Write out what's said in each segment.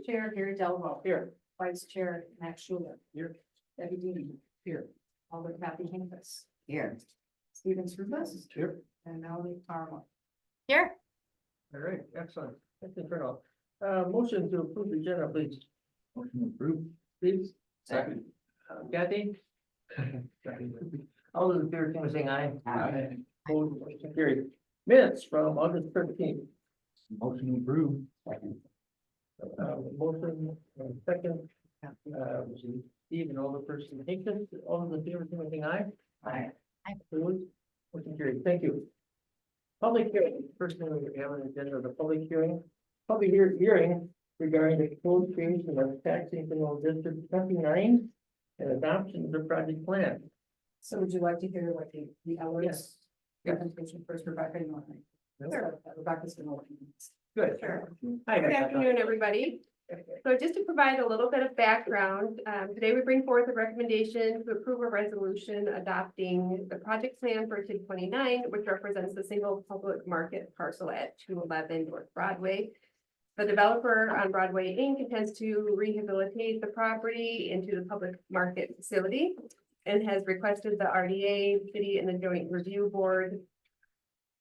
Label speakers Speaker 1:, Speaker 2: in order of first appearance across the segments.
Speaker 1: Chair Gary Delvo. Here. Vice Chair Matt Schuler. Here. Debbie Dean. Here. Alder Kathy Hinckus. Here. Stephen Rubus. Here. And Melanie Parma.
Speaker 2: Here.
Speaker 3: All right, excellent. Thank you, Colonel. Motion to approve the agenda, please.
Speaker 4: Motion approved.
Speaker 3: Please.
Speaker 4: Second.
Speaker 3: Kathy? All those in favor, can saying aye?
Speaker 4: Aye.
Speaker 3: Opposed, motion carried. Minutes from August 13th.
Speaker 4: Motion approved. Second.
Speaker 3: Motion, second. Steve and all the person Hinckus, all those in favor, can saying aye?
Speaker 4: Aye.
Speaker 3: Opposed, motion carried. Thank you. Public hearing, first thing we have on the agenda, the public hearing. Public hearing regarding the proposed creation of tax increment district 29 and adoption of the project plan.
Speaker 1: So would you like to hear what the hours? Presentation first, Rebecca, you want to? Sure. Rebecca's going to.
Speaker 3: Good.
Speaker 2: Sure.
Speaker 3: Hi,
Speaker 2: Good
Speaker 3: Rebecca.
Speaker 2: afternoon, everybody. So just to provide a little bit of background, today we bring forth a recommendation to approve a resolution adopting the project plan for TID 29, which represents the single public market parcel at 211 North Broadway. The developer on Broadway Inc. intends to rehabilitate the property into the public market facility and has requested the RDA, city, and the Joint Review Board,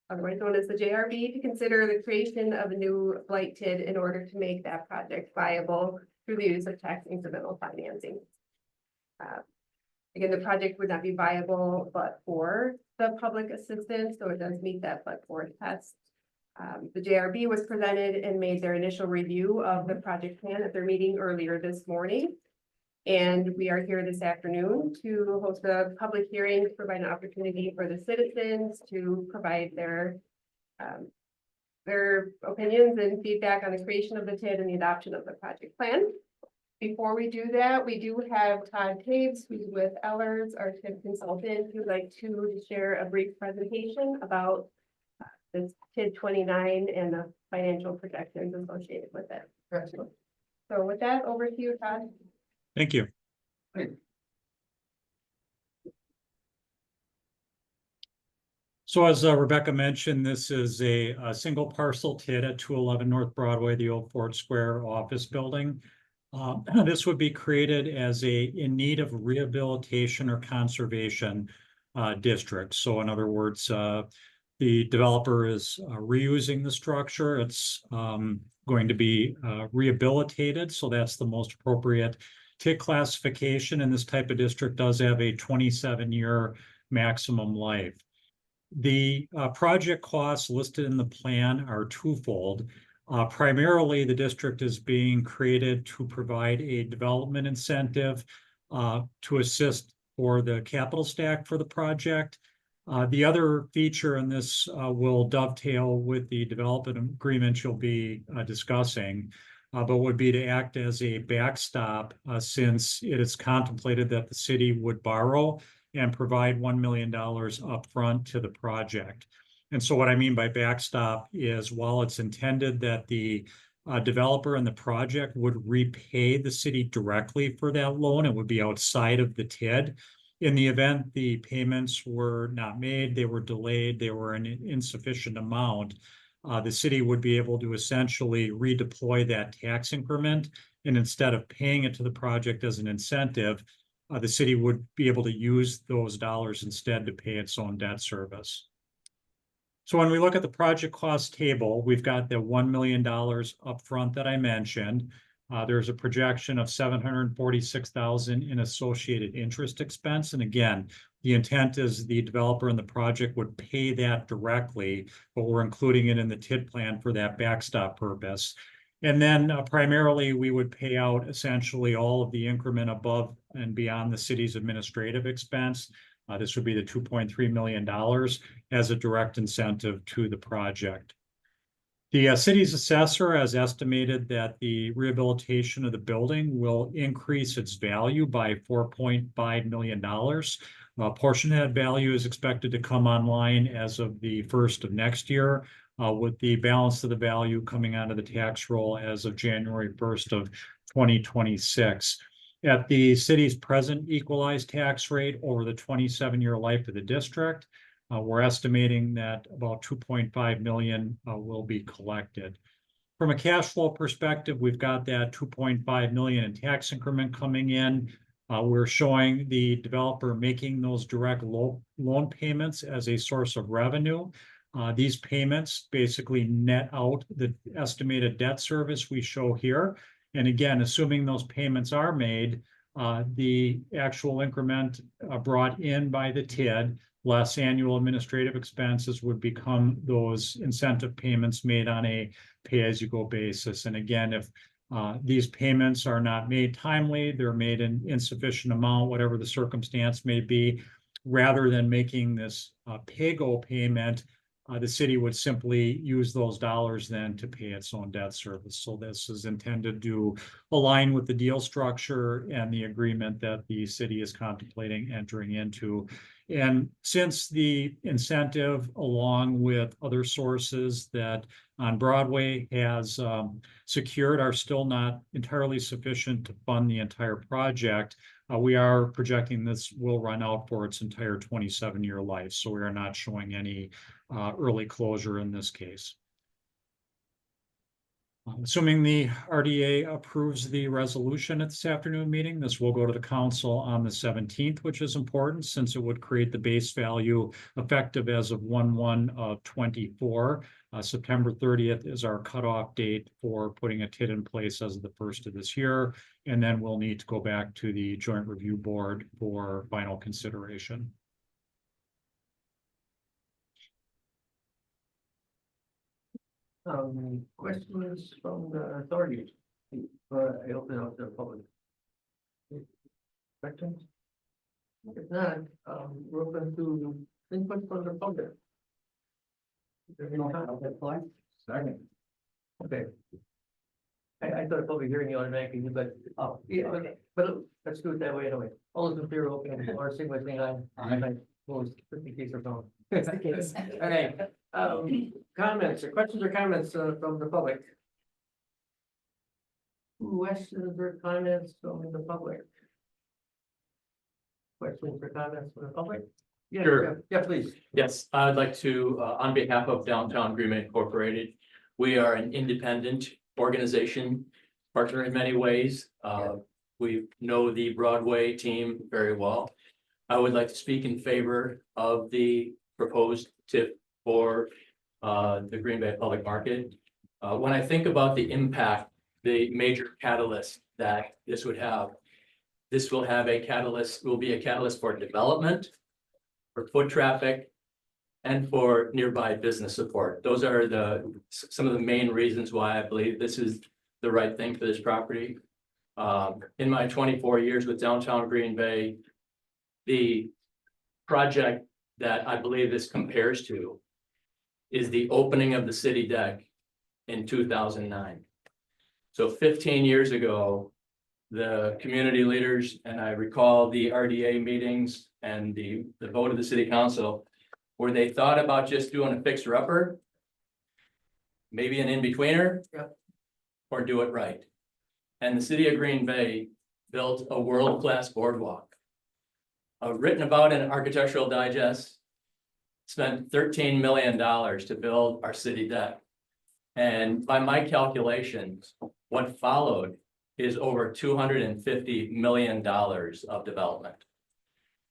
Speaker 2: otherwise known as the JRB, to consider the creation of a new blight TID in order to make that project viable through the use of tax incremental financing. Again, the project would not be viable but for the public assistance, so it does meet that but for test. The JRB was presented and made their initial review of the project plan at their meeting earlier this morning. And we are here this afternoon to host a public hearing to provide an opportunity for the citizens to provide their opinions and feedback on the creation of the TID and the adoption of the project plan. Before we do that, we do have Todd Taves, who's with Ellers, our TID consultant, who'd like to share a brief presentation about this TID 29 and the financial projections associated with it.
Speaker 3: Excellent.
Speaker 2: So with that, over to you, Todd.
Speaker 5: Thank you. So as Rebecca mentioned, this is a single parcel TID at 211 North Broadway, the old Ford Square office building. This would be created as a in need of rehabilitation or conservation district. So in other words, the developer is reusing the structure. It's going to be rehabilitated. So that's the most appropriate TID classification, and this type of district does have a 27-year maximum life. The project costs listed in the plan are twofold. Primarily, the district is being created to provide a development incentive to assist for the capital stack for the project. The other feature in this will dovetail with the development agreement you'll be discussing, but would be to act as a backstop since it is contemplated that the city would borrow and provide $1 million upfront to the project. And so what I mean by backstop is while it's intended that the developer and the project would repay the city directly for that loan, it would be outside of the TID. In the event the payments were not made, they were delayed, they were an insufficient amount, the city would be able to essentially redeploy that tax increment. And instead of paying it to the project as an incentive, the city would be able to use those dollars instead to pay its own debt service. So when we look at the project cost table, we've got the $1 million upfront that I mentioned. There's a projection of $746,000 in associated interest expense. And again, the intent is the developer and the project would pay that directly, but we're including it in the TID plan for that backstop purpose. And then primarily we would pay out essentially all of the increment above and beyond the city's administrative expense. This would be the $2.3 million as a direct incentive to the project. The city's assessor has estimated that the rehabilitation of the building will increase its value by $4.5 million. A portion of that value is expected to come online as of the 1st of next year, with the balance of the value coming out of the tax roll as of January 1st of 2026. At the city's present equalized tax rate over the 27-year life of the district, we're estimating that about 2.5 million will be collected. From a cash flow perspective, we've got that 2.5 million in tax increment coming in. We're showing the developer making those direct loan payments as a source of revenue. These payments basically net out the estimated debt service we show here. And again, assuming those payments are made, the actual increment brought in by the TID less annual administrative expenses would become those incentive payments made on a pay-as-you-go basis. And again, if these payments are not made timely, they're made in insufficient amount, whatever the circumstance may be, rather than making this pay-go payment, the city would simply use those dollars then to pay its own debt service. So this is intended to align with the deal structure and the agreement that the city is contemplating entering into. And since the incentive, along with other sources that on Broadway has secured, are still not entirely sufficient to fund the entire project, we are projecting this will run out for its entire 27-year life. So we are not showing any early closure in this case. Assuming the RDA approves the resolution at this afternoon meeting, this will go to the council on the 17th, which is important since it would create the base value effective as of 1/1/24. September 30th is our cutoff date for putting a TID in place as of the first of this year. And then we'll need to go back to the Joint Review Board for final consideration.
Speaker 3: Questions from the authorities? I open up the public. Questions? If not, we're open to input from the public.
Speaker 4: Second.
Speaker 3: Okay. I thought a public hearing you automatically, but, yeah, okay, but let's do it that way anyway. All those in favor, open, or signal by saying aye.
Speaker 4: Aye.
Speaker 3: Opposed, just in case of phone.
Speaker 1: That's the case.
Speaker 3: Okay, comments or questions or comments from the public? Questions or comments from the public? Questions or comments from the public? Yeah,
Speaker 6: Sure.
Speaker 3: yeah, please.
Speaker 6: Yes, I'd like to, on behalf of Downtown Greenway Incorporated, we are an independent organization, partner in many ways. We know the Broadway team very well. I would like to speak in favor of the proposed tip for the Green Bay Public Market. When I think about the impact, the major catalyst that this would have, this will have a catalyst, will be a catalyst for development, for foot traffic, and for nearby business support. Those are some of the main reasons why I believe this is the right thing for this property. In my 24 years with Downtown Green Bay, the project that I believe this compares to is the opening of the city deck in 2009. So 15 years ago, the community leaders, and I recall the RDA meetings and the vote of the city council, where they thought about just doing a fixer-upper, maybe an in-betweener, or do it right. And the city of Green Bay built a world-class boardwalk. Written about in Architectural Digest, spent $13 million to build our city deck. And by my calculations, what followed is over $250 million of development.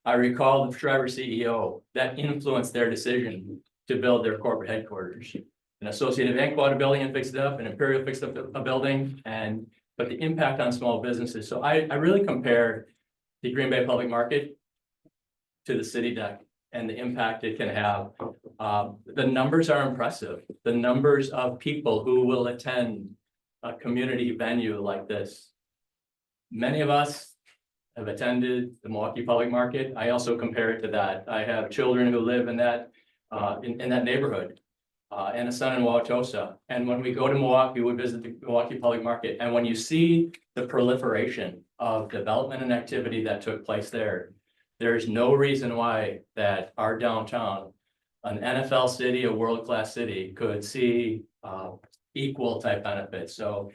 Speaker 6: I recall the Shriver CEO that influenced their decision to build their corporate headquarters. An Associated Bank bought a building and fixed it up, an Imperial fixed up a building, but the impact on small businesses. So I really compare the Green Bay Public Market to the city deck and the impact it can have. The numbers are impressive. The numbers of people who will attend a community venue like this. Many of us have attended the Milwaukee Public Market. I also compare it to that. I have children who live in that in that neighborhood, and a son in Wauwatosa. And when we go to Milwaukee, we visit the Milwaukee Public Market. And when you see the proliferation of development and activity that took place there, there's no reason why that our downtown, an NFL city, a world-class city, could see equal type benefits. So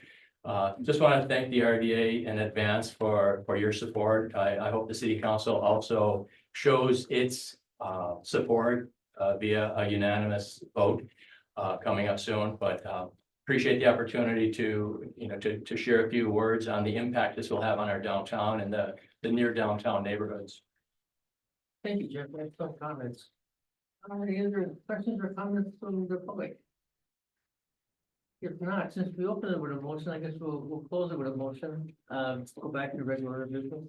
Speaker 6: Just want to thank the RDA in advance for your support. I hope the city council also shows its support via a unanimous vote coming up soon, but appreciate the opportunity to, to share a few words on the impact this will have on our downtown and the near downtown neighborhoods.
Speaker 3: Thank you, Jeff. Excellent comments. Any other questions or comments from the public? If not, since we opened it with a motion, I guess we'll close it with a motion. Go back to regular business.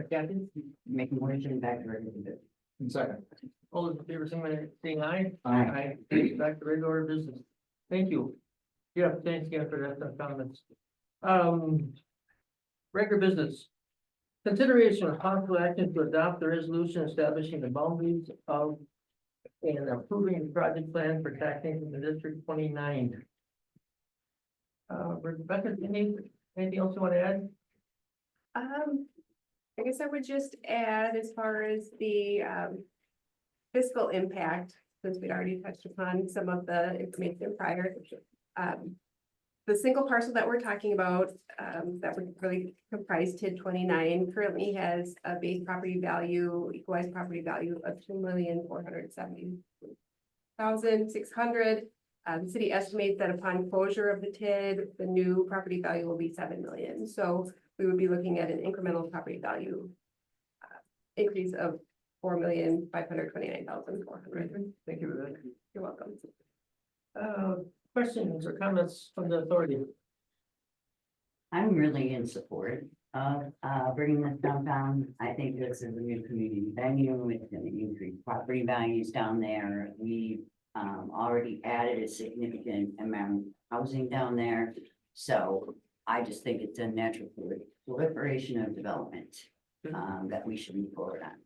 Speaker 3: Kathy,
Speaker 4: Make a motion back to regular business.
Speaker 3: second. All those in favor, saying aye?
Speaker 4: Aye.
Speaker 3: Back to regular business. Thank you. Yeah, thanks again for that comments. Regular business. Consideration of possible action to adopt the resolution establishing the boundaries of and approving the project plan for taxing from the District 29. Rebecca, anything else you want to add?
Speaker 2: I guess I would just add as far as the fiscal impact, since we'd already touched upon some of the information prior. The single parcel that we're talking about, that would really comprise TID 29 currently has a base property value, equalized property value of $2,470,600. The city estimates that upon closure of the TID, the new property value will be $7 million. So we would be looking at an incremental property value increase of $4,529,400.
Speaker 3: Thank you, Rebecca.
Speaker 2: You're welcome.
Speaker 3: Questions or comments from the authority?
Speaker 4: I'm really in support of bringing this downtown. I think this is a new community venue. It's going to increase property values down there. We already added a significant amount of housing down there. So I just think it's a natural proliferation of development that we should move forward on.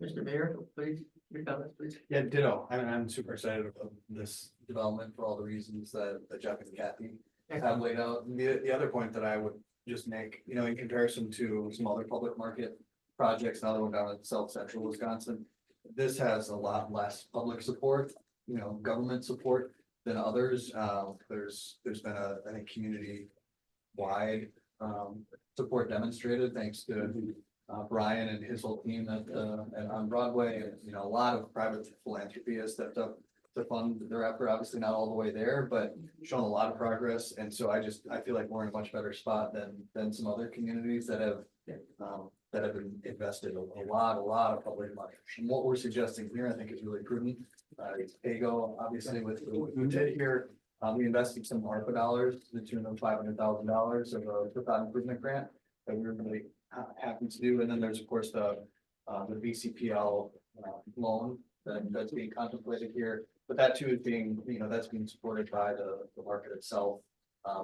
Speaker 3: Mr. Mayor, please, your comments, please.
Speaker 7: Yeah, ditto. I'm super excited about this development for all the reasons that Jeff and Kathy have laid out. And the other point that I would just make, in comparison to some other public market projects, another one down in South Central Wisconsin, this has a lot less public support, government support than others. There's been I think community wide support demonstrated thanks to Brian and his whole team and on Broadway, and a lot of private philanthropy has stepped up to fund their effort. Obviously not all the way there, but shown a lot of progress. And so I feel like we're in a much better spot than some other communities that have been invested a lot of public money. And what we're suggesting here, I think, is really prudent. It's PAYGO, obviously, with TID here. We invested some ARPA dollars to the tune of $500,000 of a facade improvement grant that we were really happy to do. And then there's of course the VCPL loan that's being contemplated here, but that too is being, that's being supported by the market itself,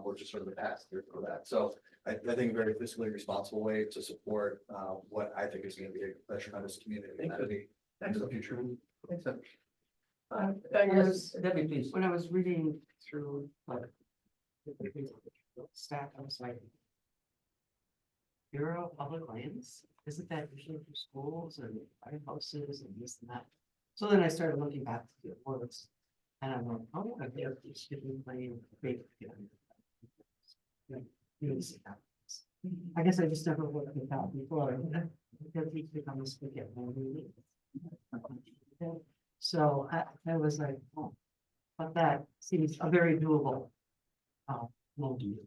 Speaker 7: which is sort of the pass through for that. So I think a very fiscally responsible way to support what I think is going to be a tremendous community amenity into the future.
Speaker 3: Thanks. Debbie, please.
Speaker 8: When I was reading through like staff, I was like, Bureau of Public Lands, isn't that usually for schools and firehouses and this and that? So then I started looking back to the words and I'm like, oh, I guess you should be playing big. I guess I just never looked at that before. Because we click on this forget. So I was like, oh, but that seems a very doable. Loan to you.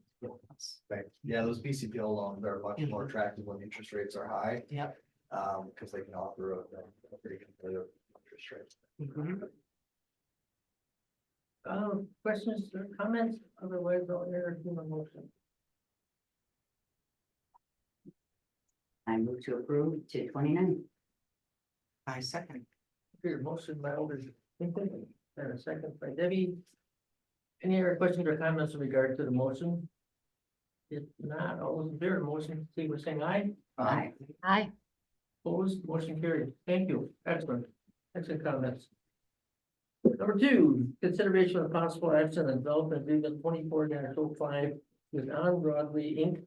Speaker 7: Right. Yeah, those BCPL loans are much more attractive when interest rates are high.
Speaker 8: Yep.
Speaker 7: Because they can offer a pretty competitive interest rate.
Speaker 3: Questions or comments? Otherwise, I'll entertain a motion.
Speaker 4: I move to approve TID 29.
Speaker 8: I second.
Speaker 3: Your motion by Alder Hinton and a second by Debbie. Any other questions or comments in regard to the motion? If not, all those in favor of the motion, say we're saying aye.
Speaker 4: Aye.
Speaker 8: Aye.
Speaker 3: Opposed, motion carried. Thank you. Excellent. Excellent comments. Number two, consideration of possible action on development agreement 24-05 with On Broadway Inc.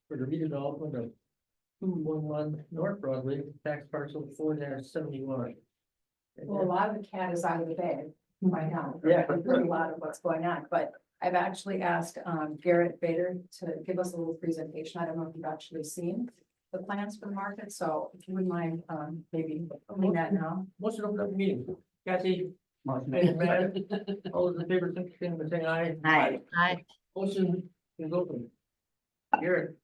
Speaker 3: for the redevelopment of 211 North Broadway, tax parcel 4-71.
Speaker 1: Well, a lot of the cat is out of the bag right now.
Speaker 3: Yeah.
Speaker 1: There's really a lot of what's going on, but I've actually asked Garrett Bader to give us a little presentation. I don't know if you've actually seen the plans for the market, so if you wouldn't mind, maybe opening that now.
Speaker 3: Motion to open up the meeting. Kathy,
Speaker 4: Motion
Speaker 3: and
Speaker 4: made.
Speaker 3: Matt, all those in favor, signify by saying aye.
Speaker 4: Aye.
Speaker 1: Aye.
Speaker 3: Motion is open. Garrett,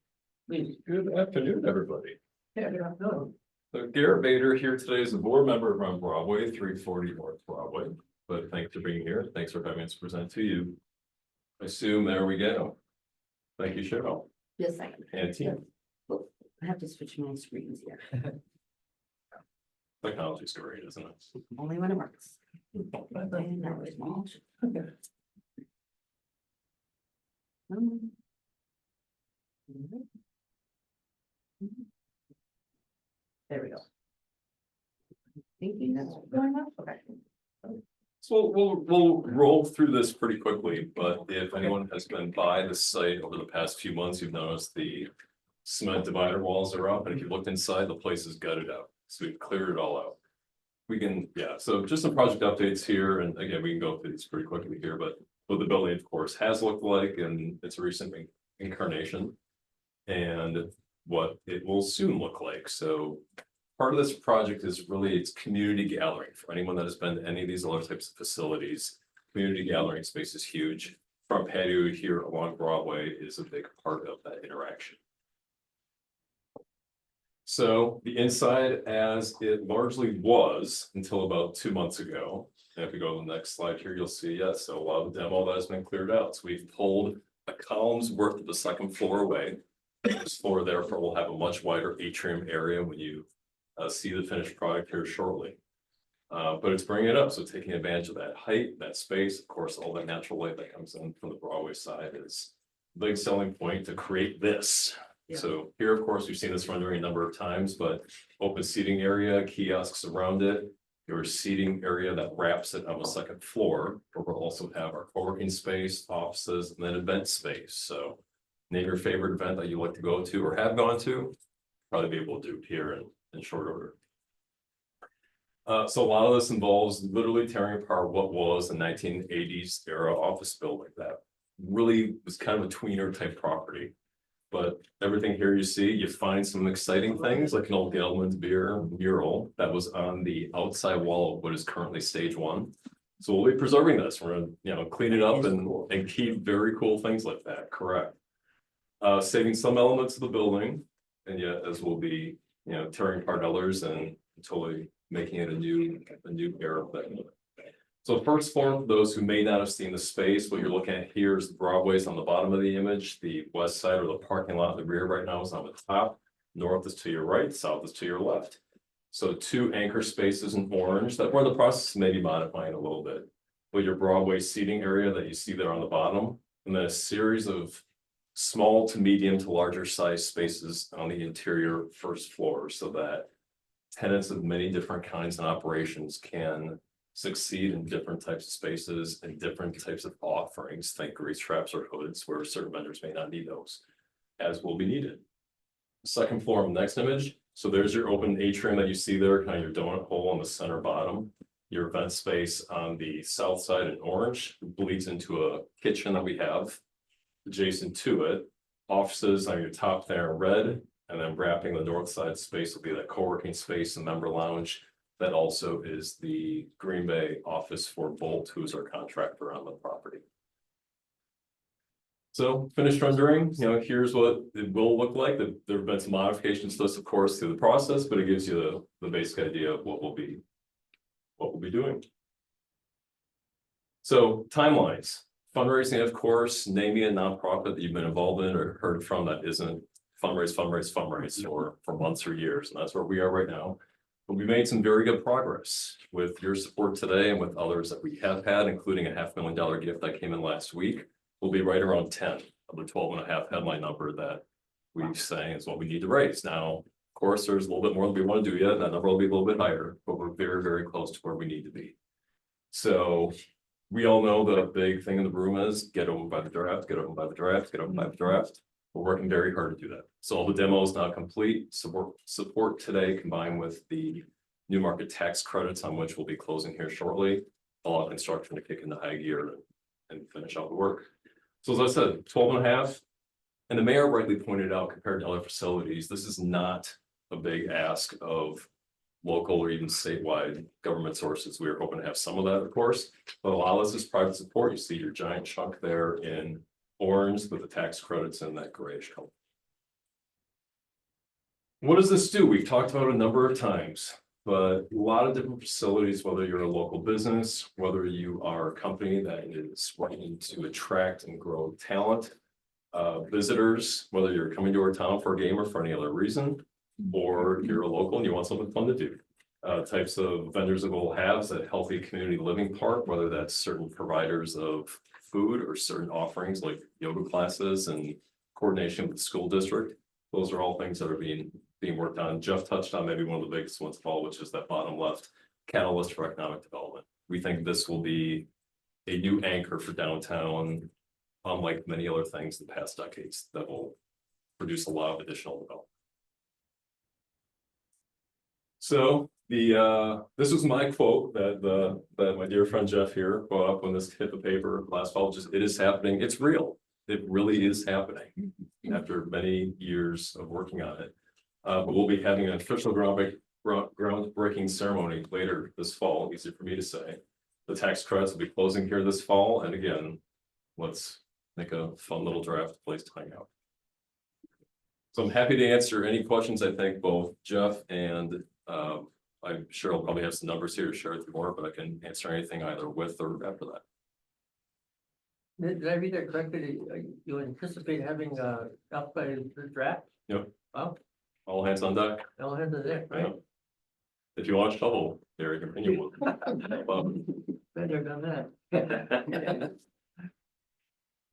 Speaker 3: please.
Speaker 9: Good afternoon, everybody.
Speaker 3: Yeah, good afternoon.
Speaker 9: So Garrett Bader here today as a board member on Broadway, 340 North Broadway. But thanks for being here. Thanks for having us present to you. I assume there we go. Thank you, Cheryl
Speaker 4: Just a second.
Speaker 9: and team.
Speaker 4: I have to switch my screens here.
Speaker 9: Technology's great, isn't it?
Speaker 4: Only when it works. And that was small. There we go. Thinking that's
Speaker 1: Going up, okay.
Speaker 9: So we'll roll through this pretty quickly, but if anyone has been by the site over the past few months, you've noticed the cement divider walls are up, and if you looked inside, the place is gutted out. So we've cleared it all out. We can, yeah, so just some project updates here, and again, we can go through these pretty quickly here, but what the building, of course, has looked like in its recent incarnation. And what it will soon look like. So part of this project is really its community gathering. For anyone that has been to any of these other types of facilities, community gathering space is huge. Front patio here along Broadway is a big part of that interaction. So the inside as it largely was until about 2 months ago. And if we go to the next slide here, you'll see, yes, so a lot of the demo that has been cleared out. So we've pulled a column's worth of the second floor away. This floor therefore will have a much wider atrium area when you see the finished product here shortly. But it's bringing it up, so taking advantage of that height, that space, of course, all that natural light that comes in from the Broadway side is a big selling point to create this.
Speaker 8: Yeah.
Speaker 9: So here, of course, we've seen this rendering a number of times, but open seating area, kiosks around it, your seating area that wraps it on the second floor, where we'll also have our co-working space, offices, and then event space. So name your favorite event that you like to go to or have gone to, probably be able to do here in short order. So a lot of this involves literally tearing apart what was a 1980s era office building that really was kind of a tweener type property. But everything here you see, you find some exciting things like an old Gelman's beer mural that was on the outside wall of what is currently stage 1. So we'll be preserving this. We're gonna, clean it up and keep very cool things like that, correct. Saving some elements of the building, and yet as we'll be, tearing apart others and totally making it a new era thing. So first form, for those who may not have seen the space, what you're looking at here is the Broadway's on the bottom of the image, the west side or the parking lot in the rear right now is on the top, north is to your right, south is to your left. So 2 anchor spaces in orange that we're in the process of maybe modifying a little bit. But your Broadway seating area that you see there on the bottom, and then a series of small to medium to larger size spaces on the interior first floor so that tenants of many different kinds and operations can succeed in different types of spaces and different types of offerings. Think grease traps or hoods where certain vendors may not need those, as will be needed. Second floor, next image. So there's your open atrium that you see there, kind of your donut hole on the center bottom. Your event space on the south side in orange bleeds into a kitchen that we have adjacent to it. Offices on your top there in red, and then wrapping the north side space will be that co-working space and member lounge. That also is the Green Bay office for Bolt, who is our contractor on the property. So finished rendering, here's what it will look like. There have been some modifications to this, of course, through the process, but it gives you the basic idea of what we'll be doing. So timelines, fundraising, of course, naming a nonprofit that you've been involved in or heard from that isn't fundraise for months or years, and that's where we are right now. But we made some very good progress with your support today and with others that we have had, including a $500,000 gift that came in last week. We'll be right around 10 of the 12.5 headline number that we're saying is what we need to raise. Now, of course, there's a little bit more that we want to do yet. That number will be a little bit higher, but we're very, very close to where we need to be. So we all know the big thing in the room is get open by the draft, get open by the draft, get open by the draft. We're working very hard to do that. So all the demos now complete, support today combined with the new market tax credits on which we'll be closing here shortly. All construction to kick into high gear and finish out the work. So as I said, 12.5, and the mayor rightly pointed out, compared to other facilities, this is not a big ask of local or even statewide government sources. We are hoping to have some of that, of course, but a lot of this is private support. You see your giant chunk there in orange with the tax credits in that grayish color. What does this do? We've talked about it a number of times, but a lot of different facilities, whether you're a local business, whether you are a company that is working to attract and grow talent, visitors, whether you're coming to our town for a game or for any other reason, or you're a local and you want something fun to do. Types of vendors that we'll have is a healthy community living part, whether that's certain providers of food or certain offerings like yoga classes and coordination with the school district. Those are all things that are being worked on. Jeff touched on maybe one of the biggest ones of all, which is that bottom left catalyst for economic development. We think this will be a new anchor for downtown, unlike many other things in the past decades, that will produce a lot of additional development. So this was my quote that my dear friend Jeff here brought up when this hit the paper last fall. Just, it is happening. It's real. It really is happening after many years of working on it. But we'll be having an official groundbreaking ceremony later this fall. Easy for me to say. The tax credits will be closing here this fall, and again, let's make a fun little draft place to hang out. So I'm happy to answer any questions. I think both Jeff and I'm sure I'll probably have some numbers here to share with you more, but I can answer anything either with or after that.
Speaker 3: Did I read that correctly? You anticipate having up by the draft?
Speaker 9: Yep.
Speaker 3: Wow,
Speaker 9: All hands on deck.
Speaker 3: all hands on deck, right?
Speaker 9: If you want to shovel, there you continue.
Speaker 3: Better done that.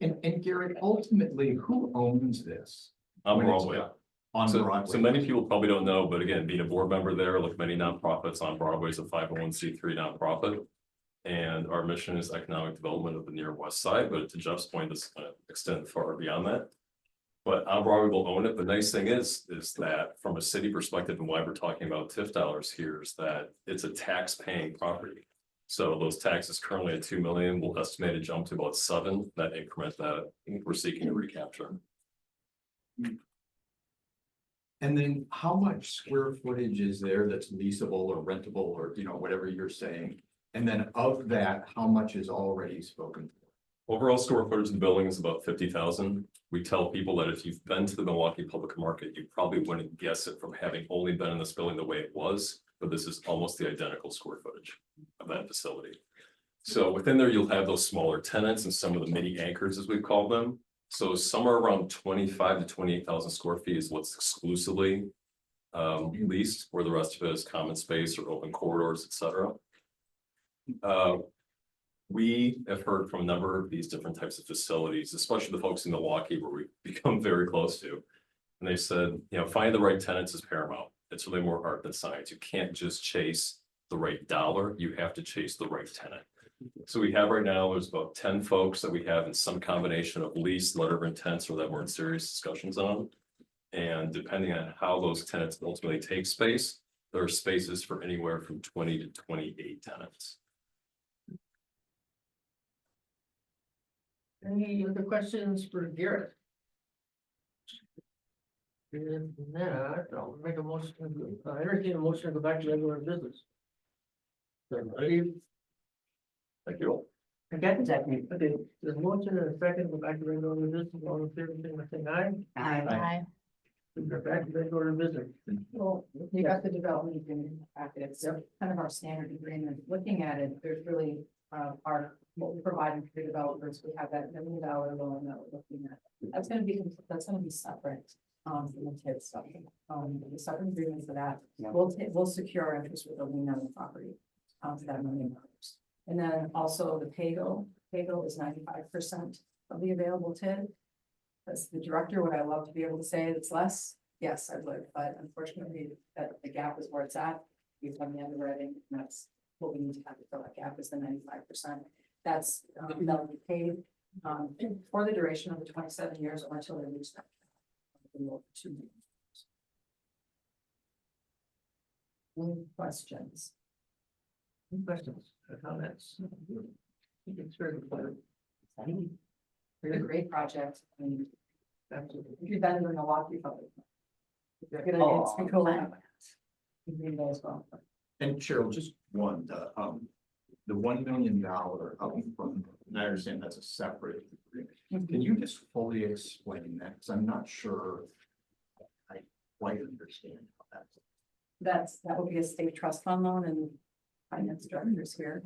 Speaker 10: And Gary, ultimately, who owns this?
Speaker 9: On
Speaker 10: When it's
Speaker 9: Broadway.
Speaker 10: done? On
Speaker 9: So
Speaker 10: Broadway.
Speaker 9: many people probably don't know, but again, being a board member there, like many nonprofits, on Broadway is a 501c3 nonprofit. And our mission is economic development of the near west side, but to Jeff's point, this is going to extend far beyond that. But on Broadway will own it. The nice thing is that from a city perspective, and why we're talking about TIF dollars here, is that it's a tax paying property. So those taxes currently at 2 million will estimate a jump to about 7, that increment that we're seeking to recapture.
Speaker 10: And then how much square footage is there that's leasable or rentable or, whatever you're saying? And then of that, how much is already spoken for?
Speaker 9: Overall square footage of the building is about 50,000. We tell people that if you've been to the Milwaukee public market, you probably wouldn't guess it from having only been in this building the way it was, but this is almost the identical square footage of that facility. So within there, you'll have those smaller tenants and some of the mini anchors, as we call them. So somewhere around 25 to 28,000 square feet is what's exclusively leased, where the rest of it is common space or open corridors, et cetera. We have heard from a number of these different types of facilities, especially the folks in Milwaukee, where we've become very close to. And they said, finding the right tenants is paramount. It's really more art than science. You can't just chase the right dollar. You have to chase the right tenant. So we have right now, there's about 10 folks that we have in some combination of lease, letter of intents, or that we're in serious discussions on. And depending on how those tenants ultimately take space, there are spaces for anywhere from 20 to 28 tenants.
Speaker 3: Any other questions for Garrett? If not, I'll make a motion, entertain a motion to go back to regular business. Ready?
Speaker 9: Thank you.
Speaker 3: Okay, there's a motion and a second, to go back to regular business, all in favor, say aye.
Speaker 4: Aye.
Speaker 3: We're back to regular business.
Speaker 1: Well, you got the development agreement in the packet. It's kind of our standard agreement. Looking at it, there's really what we're providing for developers. We have that $1 million loan that we're looking at. That's gonna be separate from the TID stuff. The separate agreement for that, we'll secure our interest with a lien on the property for that $1 million. And then also the PAYGO is 95% of the available TID. As the director, would I love to be able to say it's less? Yes, I would, but unfortunately, that the gap is where it's at. We've done the underwriting, and that's what we need to have to fill that gap is the 95%. That's that'll be paid for the duration of the 27 years or until they reach that. 2 years. Any questions?
Speaker 3: Any questions or comments? I think it's very clear.
Speaker 1: It's a great project. I mean,
Speaker 3: Absolutely.
Speaker 1: if you've been to Milwaukee, probably. Get it,
Speaker 4: Oh,
Speaker 1: it's pretty cool. You can go as well.
Speaker 10: And Cheryl, just one, the $1 million upfront, and I understand that's a separate agreement. Can you just fully explain that? Because I'm not sure I quite understand how that's.
Speaker 1: That would be a state trust fund loan and finance directors here.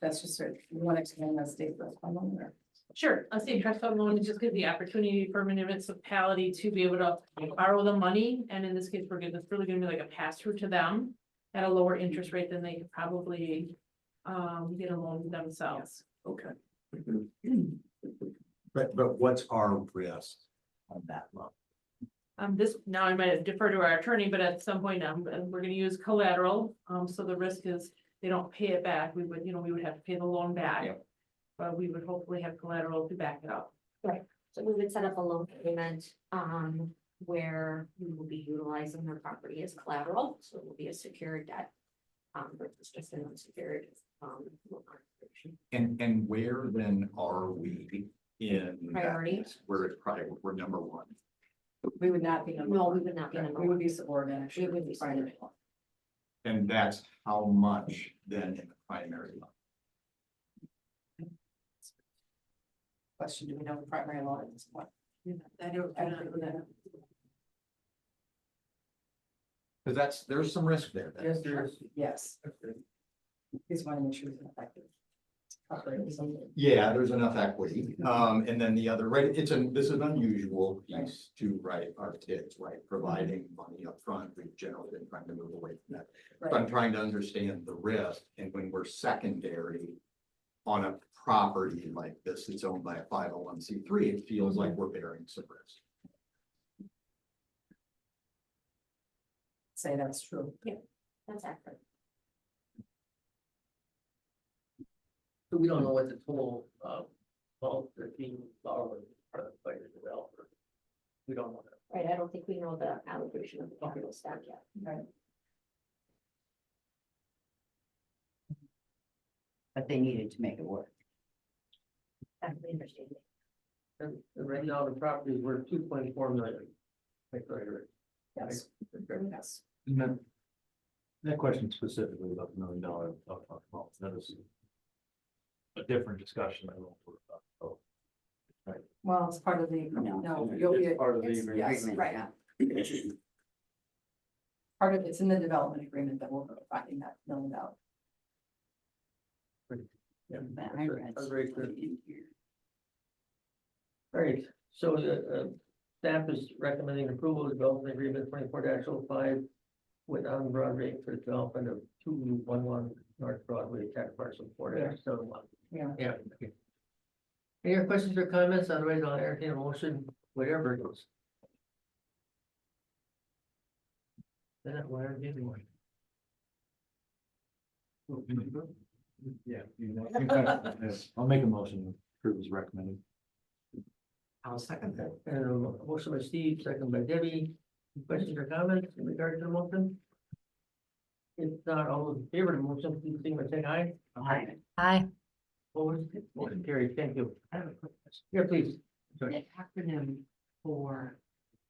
Speaker 1: That's just sort of, you want to explain that state trust fund loan there?
Speaker 11: Sure, a state trust fund loan just gives the opportunity for a municipality to be able to borrow the money, and in this case, it's really gonna be like a pass through to them at a lower interest rate than they could probably get a loan themselves.
Speaker 10: Okay. But what's our risk on that loan?
Speaker 11: This, now I might defer to our attorney, but at some point, we're gonna use collateral, so the risk is they don't pay it back, we would, we would have to pay the loan back.
Speaker 10: Yep.
Speaker 11: But we would hopefully have collateral to back it up.
Speaker 12: So we would set up a loan agreement, where we will be utilizing their property as collateral, so it will be a secured debt. Versus just an unsecured, loan operation.
Speaker 10: And where then are we in? that?
Speaker 12: Priority?
Speaker 10: We're number one.
Speaker 1: We would not be.
Speaker 12: No, we would not be number
Speaker 1: We would
Speaker 12: one.
Speaker 1: be subordinate. actually.
Speaker 12: We would be subordinate.
Speaker 10: And that's how much then in the primary loan?
Speaker 1: Question, do we know the primary loan at this point?
Speaker 11: I don't know.
Speaker 10: Because there's some risk there.
Speaker 3: Yes, there is.
Speaker 1: Yes. He's wanting to choose an effective. Operating something.
Speaker 10: Yeah, there's enough equity. And then the other, right, this is an unusual piece to, right, our kids, right, providing money up front. We've generally been trying to move away from that. But I'm trying to understand the risk, and when we're secondary on a property like this, that's owned by a 501c3, it feels like we're bearing some risk.
Speaker 1: Say that's true.
Speaker 12: That's accurate.
Speaker 3: So we don't know what the total, bulk that's being borrowed by the developer. We don't know that.
Speaker 12: Right, I don't think we know the allocation of the capital stack yet.
Speaker 1: Right.
Speaker 4: But they needed to make it work.
Speaker 12: That's the understanding.
Speaker 3: And right now, the property is worth 2.4 million. Right, right.
Speaker 1: Yes. Yes.
Speaker 13: And then, that question specifically about the $1 million upfront loan, that is a different discussion than what we're about. Oh,
Speaker 1: Well, it's part of the,
Speaker 4: No.
Speaker 1: no, you'll be.
Speaker 3: Part of the
Speaker 1: it's-
Speaker 3: agreement.
Speaker 1: Yes,
Speaker 12: Right.
Speaker 1: yeah. Part of it's in the development agreement that we're finding that $1 million.
Speaker 3: Yeah.
Speaker 4: But I read
Speaker 3: That's very good.
Speaker 4: something in here.
Speaker 3: All right, so the staff is recommending approval of development agreement 24-05 with on Broadway for development of 211 North Broadway, tax parcel 4-71.
Speaker 1: Yeah.
Speaker 3: Yeah. Okay. Any other questions or comments? Otherwise, I'll entertain a motion, whatever it is. Then we're in one.
Speaker 13: Yeah. I'll make a motion to approve as recommended.
Speaker 8: I'll second that.
Speaker 3: And a motion by Steve, second by Debbie. Any questions or comments in regard to the motion? If not, all those in favor of the motion, please signify by saying aye.
Speaker 4: Aye.
Speaker 12: Aye.
Speaker 3: Opposed? Motion carried. Thank you.
Speaker 8: I have a quick question.
Speaker 3: Here, please. Sorry.
Speaker 8: The acronym for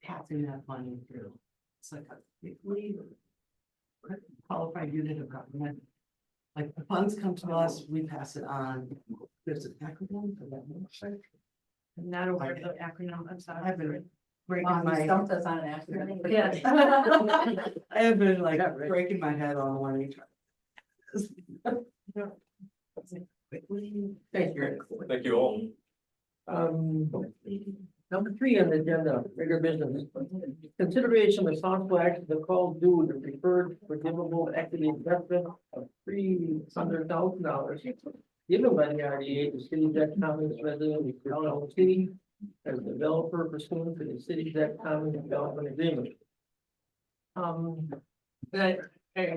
Speaker 8: passing that money through. It's like a qualified unit of government. Like the funds come to us, we pass it on. There's an acronym for that.
Speaker 11: I'm not aware of the acronym, I'm sorry.
Speaker 8: I've been breaking
Speaker 1: Wow, you
Speaker 8: my,
Speaker 1: stumped us on an accident.
Speaker 11: Yes.
Speaker 8: I have been like breaking my head on one each.
Speaker 3: Thank you.
Speaker 9: Thank you all.
Speaker 3: Number 3 on the agenda, regular business. Consideration of responsible action to call due the preferred redeemable equity investment of $300,000 given by the RDA to City Deck Commons Resident LLC as developer pursuant to the City Deck Commons Development Agreement. I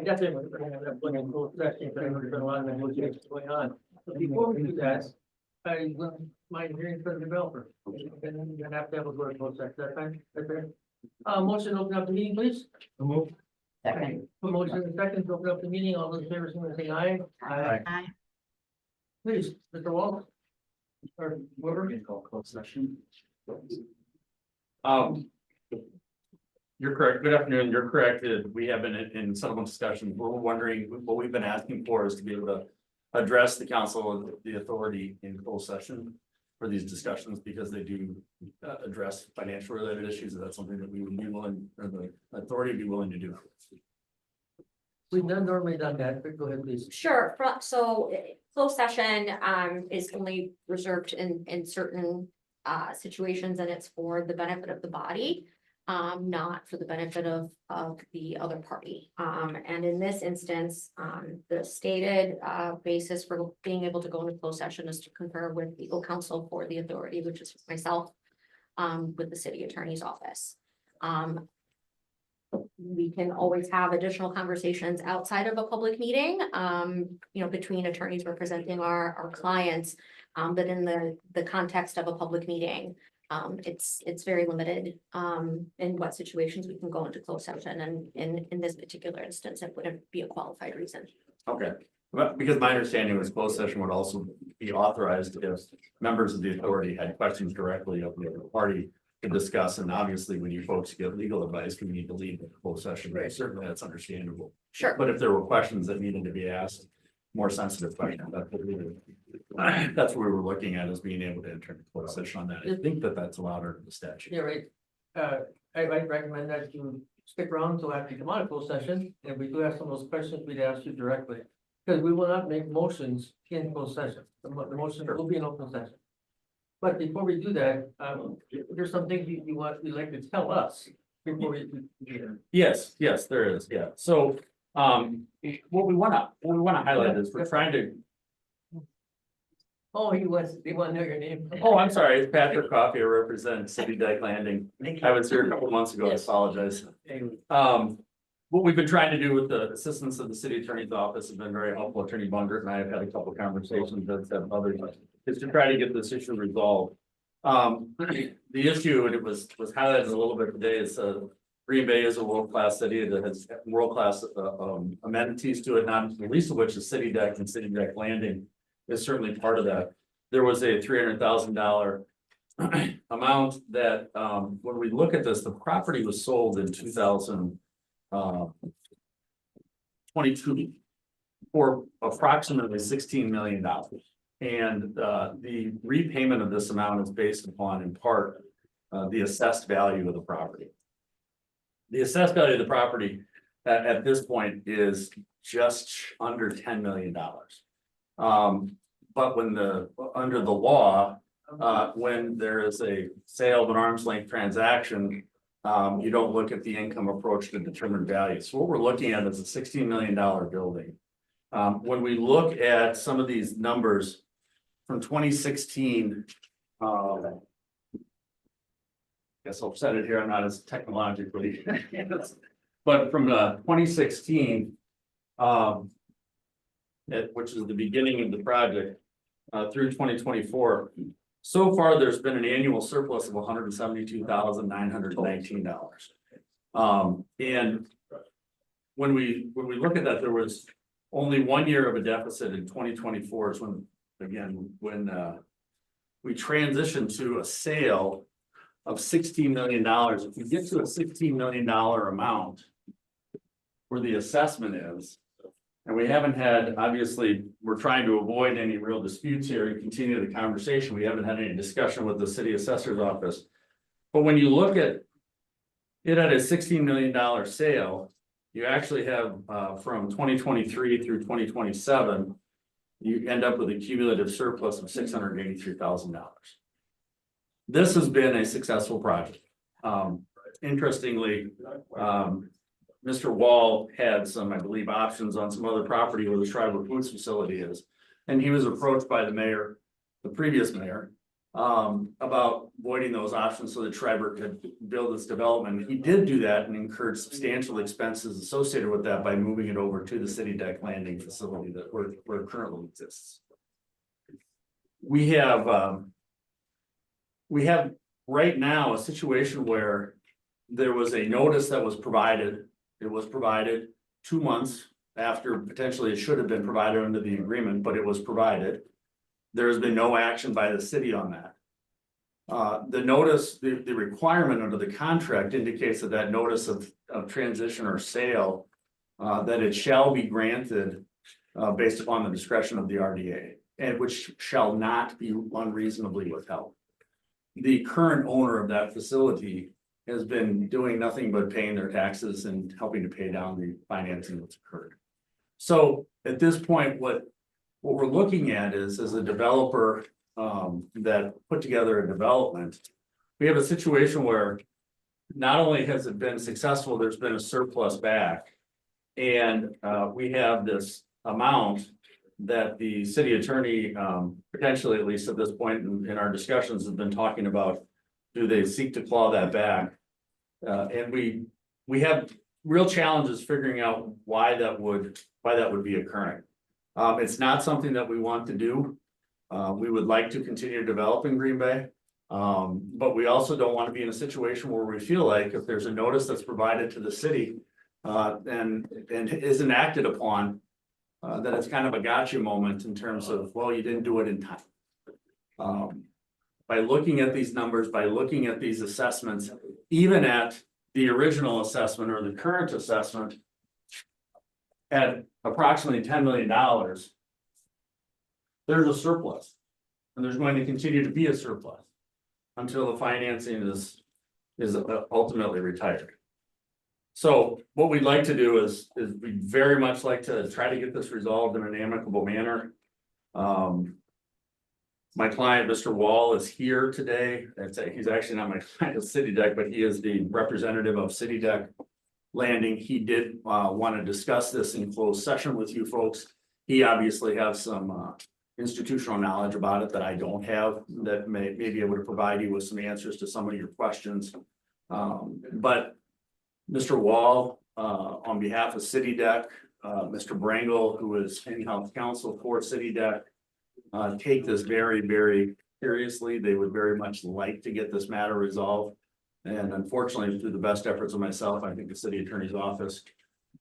Speaker 3: definitely we're gonna have that one in closed session, but there's been a lot of negotiations going on. But before we do that, I wouldn't mind hearing from the developer. And you're gonna have to have a word closed session, that time, okay? Motion to open up the meeting, please.
Speaker 4: Second.
Speaker 3: Motion and second to open up the meeting, all those in favor, say aye.
Speaker 13: Aye.
Speaker 12: Aye.
Speaker 3: Please, Mr. Walsh. Or whatever.
Speaker 13: Call closed session.
Speaker 6: You're correct. Good afternoon. You're correct. We have been in settlement discussions. We're wondering, what we've been asking for is to be able to address the council and the authority in closed session for these discussions, because they do address financial related issues. And that's something that we would be willing, or the authority would be willing to do.
Speaker 3: We've not normally done that, but go ahead, please.
Speaker 12: Sure, so closed session is only reserved in certain situations, and it's for the benefit of the body. Not for the benefit of the other party. And in this instance, the stated basis for being able to go into closed session is to confer with legal counsel for the authority, which is myself, with the city attorney's office. We can always have additional conversations outside of a public meeting, between attorneys representing our clients. But in the context of a public meeting, it's very limited, in what situations we can go into closed session, and in this particular instance, it wouldn't be a qualified reason.
Speaker 6: Okay, but because my understanding was closed session would also be authorized if members of the authority had questions directly of the other party to discuss, and obviously when you folks get legal advice, we need to leave the closed session. Right. Certainly that's understandable.
Speaker 12: Sure.
Speaker 6: But if there were questions that needed to be asked, more sensitive questions, that's what we were looking at, as being able to enter into closed session on that. I think that's allowed under the statute.
Speaker 3: Yeah, right. I might recommend that you stick around until after you come out of closed session, and if we do have some of those questions, we'd ask you directly. Because we will not make motions in closed session. The motion will be in open session. But before we do that, there's some things you'd like to tell us before we.
Speaker 6: Yes, there is, yeah. So, what we wanna highlight is we're trying to.
Speaker 3: Oh, they want to know your name.
Speaker 6: Oh, I'm sorry, it's Patrick Coffey, I represent City Dyke Landing. I was here a couple months ago, I apologize. What we've been trying to do with the assistance of the city attorney's office has been very helpful. Attorney Bungert and I have had a couple of conversations, as have others, is to try to get this issue resolved. The issue, and it was highlighted a little bit today, is Green Bay is a world-class city that has world-class amenities to it, not the least of which is City Deck, and City Deck Landing is certainly part of that. There was a $300,000 amount that, when we look at this, the property was sold in 2022 for approximately $16 million. And the repayment of this amount is based upon, in part, the assessed value of the property. The assessed value of the property at this point is just under $10 million. But under the law, when there is a sale of an arm's length transaction, you don't look at the income approach to determine value. So what we're looking at is a $16 million building. When we look at some of these numbers from 2016, guess I'll set it here, I'm not as technologically, but from 2016, which is the beginning of the project, through 2024, so far there's been an annual surplus of $172,919. And when we look at that, there was only 1 year of a deficit in 2024 is when we transitioned to a sale of $16 million. If we get to a $16 million amount where the assessment is, and we haven't had, obviously, we're trying to avoid any real disputes here and continue the conversation. We haven't had any discussion with the city assessor's office. But when you look at it at a $16 million sale, you actually have from 2023 through 2027, you end up with a cumulative surplus of $683,000. This has been a successful project. Interestingly, Mr. Wall had some, I believe, options on some other property where the Schreiber Foods facility is. And he was approached by the mayor, the previous mayor, about voiding those options so that Schreiber could build this development. He did do that and incurred substantial expenses associated with that by moving it over to the City Deck Landing facility that where it currently exists. We have right now a situation where there was a notice that was provided. It was provided 2 months after potentially it should have been provided under the agreement, but it was provided.
Speaker 14: There's been no action by the city on that. The notice, the requirement under the contract indicates that that notice of transition or sale, that it shall be granted based upon the discretion of the RDA, and which shall not be unreasonably withheld. The current owner of that facility has been doing nothing but paying their taxes and helping to pay down the financing that's occurred. So at this point, what we're looking at is, as a developer that put together a development, we have a situation where not only has it been successful, there's been a surplus back. And we have this amount that the city attorney, potentially, at least at this point in our discussions, have been talking about, do they seek to claw that back? And we have real challenges figuring out why that would be occurring. It's not something that we want to do. We would like to continue developing Green Bay. But we also don't want to be in a situation where we feel like if there's a notice that's provided to the city and isn't acted upon, that it's kind of a gotcha moment in terms of, well, you didn't do it in time. By looking at these numbers, by looking at these assessments, even at the original assessment or the current assessment at approximately $10 million, there's a surplus, and there's going to continue to be a surplus until the financing is ultimately retired. So what we'd like to do is we'd very much like to try to get this resolved in an amicable manner. My client, Mr. Wall, is here today. He's actually not my client at City Deck, but he is the representative of City Deck Landing. He did want to discuss this in closed session with you folks. He obviously has some institutional knowledge about it that I don't have, that may be able to provide you with some answers to some of your questions. But Mr. Wall, on behalf of City Deck, Mr. Brangle, who is in-house counsel for City Deck, take this very, very seriously. They would very much like to get this matter resolved. And unfortunately, through the best efforts of myself, I think the city attorney's office,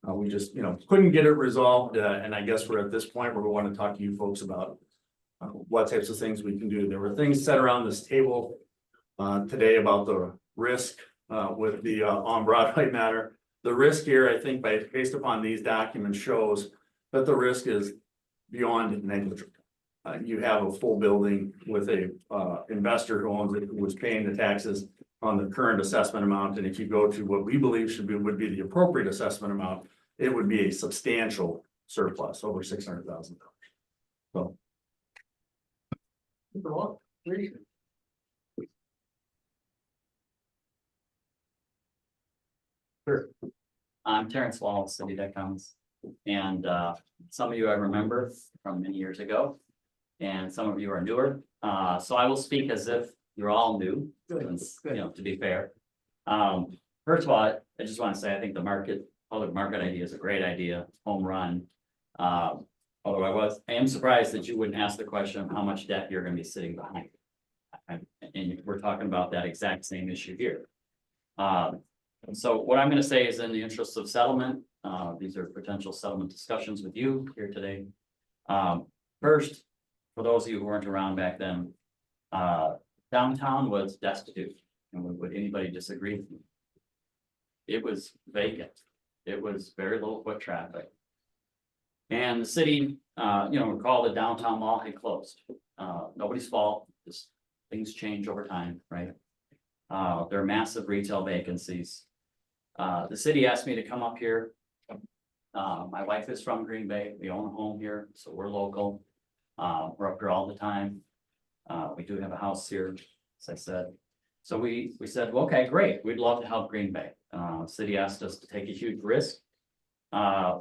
Speaker 14: we just, couldn't get it resolved. And I guess we're at this point where we want to talk to you folks about what types of things we can do. There were things set around this table today about the risk with the on Broadway matter. The risk here, I think, based upon these documents, shows that the risk is beyond negligible. You have a full building with a investor who owns it, who was paying the taxes on the current assessment amount. And if you go to what we believe would be the appropriate assessment amount, it would be a substantial surplus, over $600,000. So.
Speaker 15: Sure. I'm Terrence Wall, City Deck Comes, and some of you I remember from many years ago, and some of you are newer. So I will speak as if you're all new, since, to be fair. First of all, I just want to say I think the public market idea is a great idea, home run. Although I am surprised that you wouldn't ask the question of how much debt you're going to be sitting behind. And we're talking about that exact same issue here. So what I'm going to say is in the interest of settlement. These are potential settlement discussions with you here today. First, for those of you who weren't around back then, downtown was destitute. And would anybody disagree with me? It was vacant. It was very little foot traffic. And the city, recall the downtown mall had closed. Nobody's fault. Just things change over time, right? There are massive retail vacancies. The city asked me to come up here. My wife is from Green Bay. We own a home here, so we're local. We're up here all the time. We do have a house here, as I said. So we said, well, okay, great. We'd love to help Green Bay. City asked us to take a huge risk.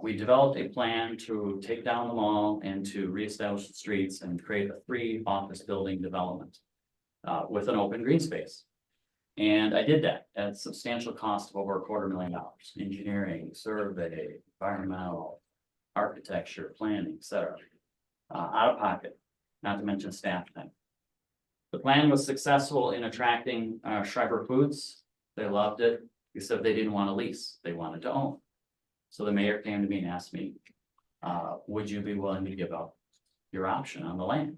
Speaker 15: We developed a plan to take down the mall and to reestablish the streets and create a 3 office building development with an open green space. And I did that at a substantial cost of over $250,000. Engineering, survey, environmental, architecture, planning, etc. Out of pocket, not to mention staff time. The plan was successful in attracting Schreiber Foods. They loved it, except they didn't want to lease. They wanted to own. So the mayor came to me and asked me, would you be willing to give up your option on the land?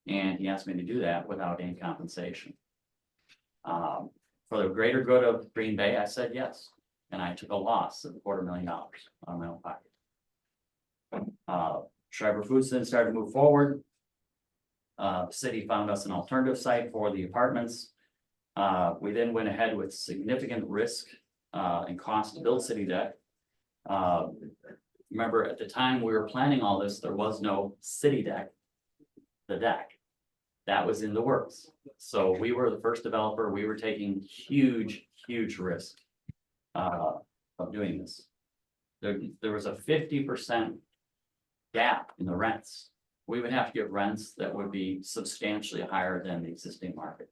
Speaker 15: And he asked me to do that without any compensation. For the greater good of Green Bay, I said yes, and I took a loss of $250,000 out of my own pocket. Schreiber Foods then started to move forward. The city found us an alternative site for the apartments. We then went ahead with significant risk and cost to build city deck. Remember, at the time we were planning all this, there was no city deck, the deck. That was in the works. So we were the first developer. We were taking huge risk of doing this. There was a 50% gap in the rents. We would have to get rents that would be substantially higher than the existing market.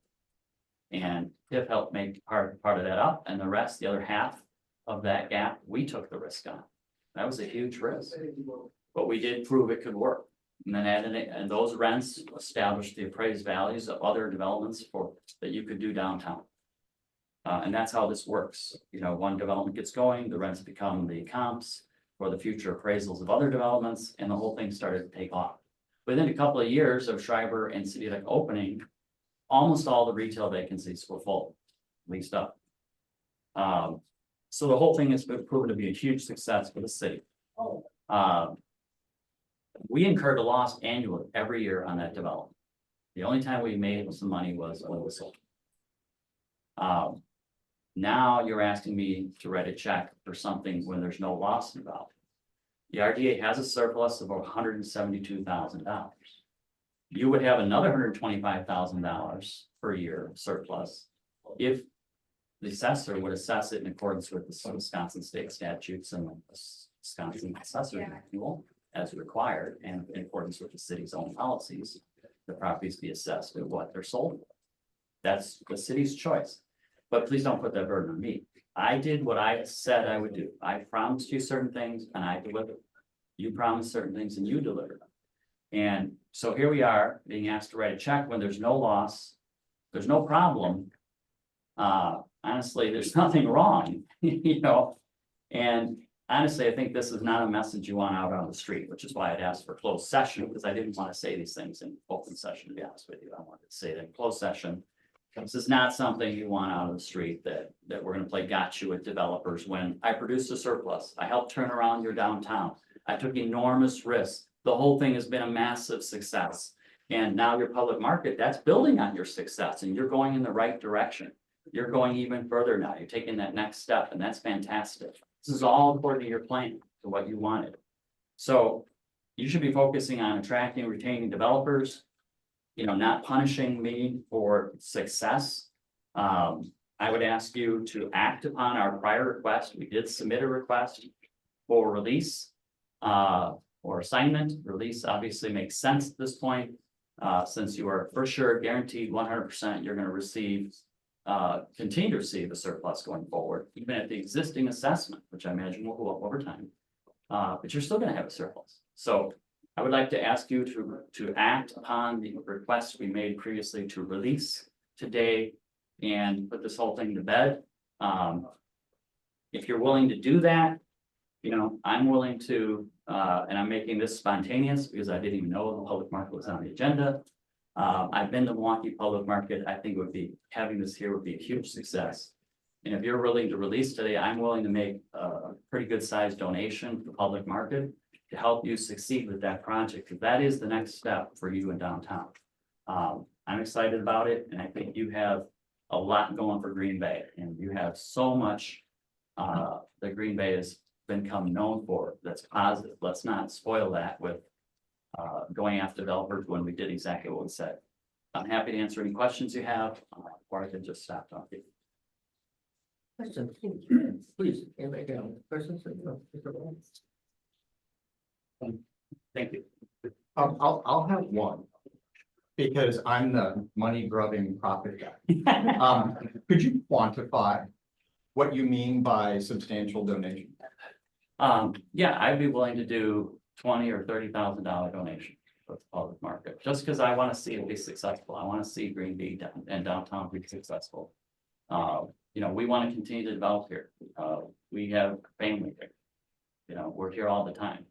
Speaker 15: And TIF helped make part of that up, and the rest, the other half of that gap, we took the risk on. That was a huge risk, but we did prove it could work. And then added it, and those rents established the appraised values of other developments that you could do downtown. And that's how this works. You know, one development gets going, the rents become the comps for the future appraisals of other developments, and the whole thing started to take off. Within a couple of years of Schreiber and City Deck opening, almost all the retail vacancies were full, leased up. So the whole thing has been proven to be a huge success for the city. We incurred a loss annually every year on that development. The only time we made some money was when it was sold. Now you're asking me to write a check for something when there's no loss involved. The RDA has a surplus of $172,000. You would have another $125,000 per year surplus if the assessor would assess it in accordance with the Wisconsin state statutes and the Wisconsin assessor manual as required, and in accordance with the city's own policies, the properties be assessed at what they're sold for. That's the city's choice. But please don't put that burden on me. I did what I said I would do. I promised you certain things and I delivered. You promised certain things and you delivered. And so here we are being asked to write a check when there's no loss, there's no problem. Honestly, there's nothing wrong, you know, and honestly, I think this is not a message you want out on the street, which is why I'd asked for closed session, because I didn't want to say these things in open session, to be honest with you. I wanted to say that in closed session. This is not something you want out of the street that we're going to play gotcha with developers. When I produced a surplus, I helped turn around your downtown. I took enormous risks. The whole thing has been a massive success. And now your public market, that's building on your success, and you're going in the right direction. You're going even further now. You're taking that next step, and that's fantastic. This is all according to your plan, to what you wanted. So you should be focusing on attracting and retaining developers, you know, not punishing me for success. I would ask you to act upon our prior request. We did submit a request for release or assignment. Release obviously makes sense at this point, since you are for sure guaranteed 100% you're going to receive, continue to receive a surplus going forward, even at the existing assessment, which I imagine will go up over time. But you're still going to have a surplus. So I would like to ask you to act upon the request we made previously to release today and put this whole thing to bed. If you're willing to do that, you know, I'm willing to, and I'm making this spontaneous because I didn't even know the public market was on the agenda. I've been to Milwaukee Public Market. I think it would be, having this here would be a huge success. And if you're willing to release today, I'm willing to make a pretty good sized donation to the public market to help you succeed with that project, because that is the next step for you in downtown. I'm excited about it, and I think you have a lot going for Green Bay, and you have so much that Green Bay has become known for that's positive. Let's not spoil that with going after developers when we did exactly what we said. I'm happy to answer any questions you have, or I could just stop talking.
Speaker 3: Questions, please, anybody got questions?
Speaker 15: Thank you.
Speaker 10: I'll have one, because I'm the money grubbing profit guy. Could you quantify what you mean by substantial donation?
Speaker 15: Yeah, I'd be willing to do $20,000 or $30,000 donation for the public market, just because I want to see it be successful. I want to see Green Bay and downtown be successful. You know, we want to continue to develop here. We have family here. You know, we're here all the time.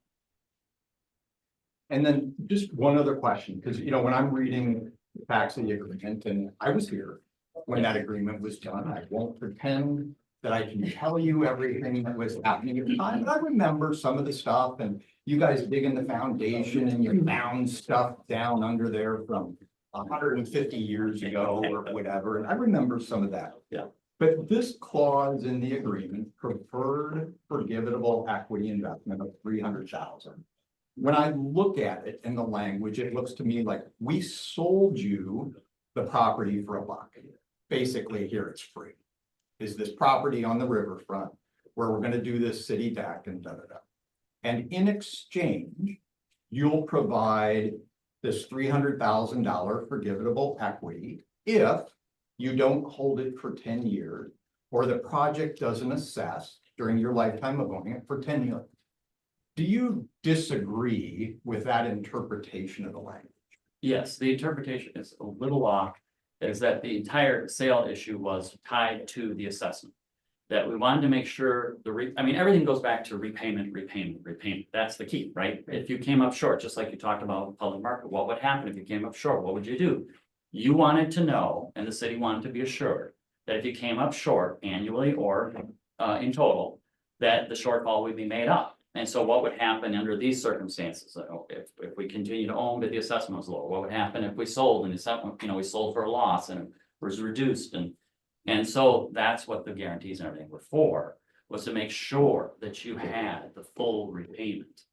Speaker 10: And then just one other question, because you know, when I'm reading the facts of the agreement, and I was here when that agreement was done, I won't pretend that I can tell you everything that was happening at the time, but I remember some of the stuff, and you guys digging the foundation and you found stuff down under there from 150 years ago or whatever, and I remember some of that.
Speaker 15: Yeah.
Speaker 10: But this clause in the agreement, preferred forgivable equity investment of 300,000. When I look at it in the language, it looks to me like we sold you the property for $1. Basically, here it's free. Is this property on the riverfront where we're gonna do this city deck and da-da-da. And in exchange, you'll provide this $300,000 forgivable equity if you don't hold it for 10 years or the project doesn't assess during your lifetime of owning it for 10 years. Do you disagree with that interpretation of the language?
Speaker 15: Yes, the interpretation is a little off, is that the entire sale issue was tied to the assessment. That we wanted to make sure everything goes back to repayment. That's the key, right? If you came up short, just like you talked about public market, what would happen if you came up short? What would you do? You wanted to know, and the city wanted to be assured, that if you came up short annually or in total, that the shortfall would be made up. And so what would happen under these circumstances? If we continue to own, but the assessment was low, what would happen if we sold and the assessment, we sold for a loss and it was reduced? And so that's what the guarantees and everything were for, was to make sure that you had the full repayment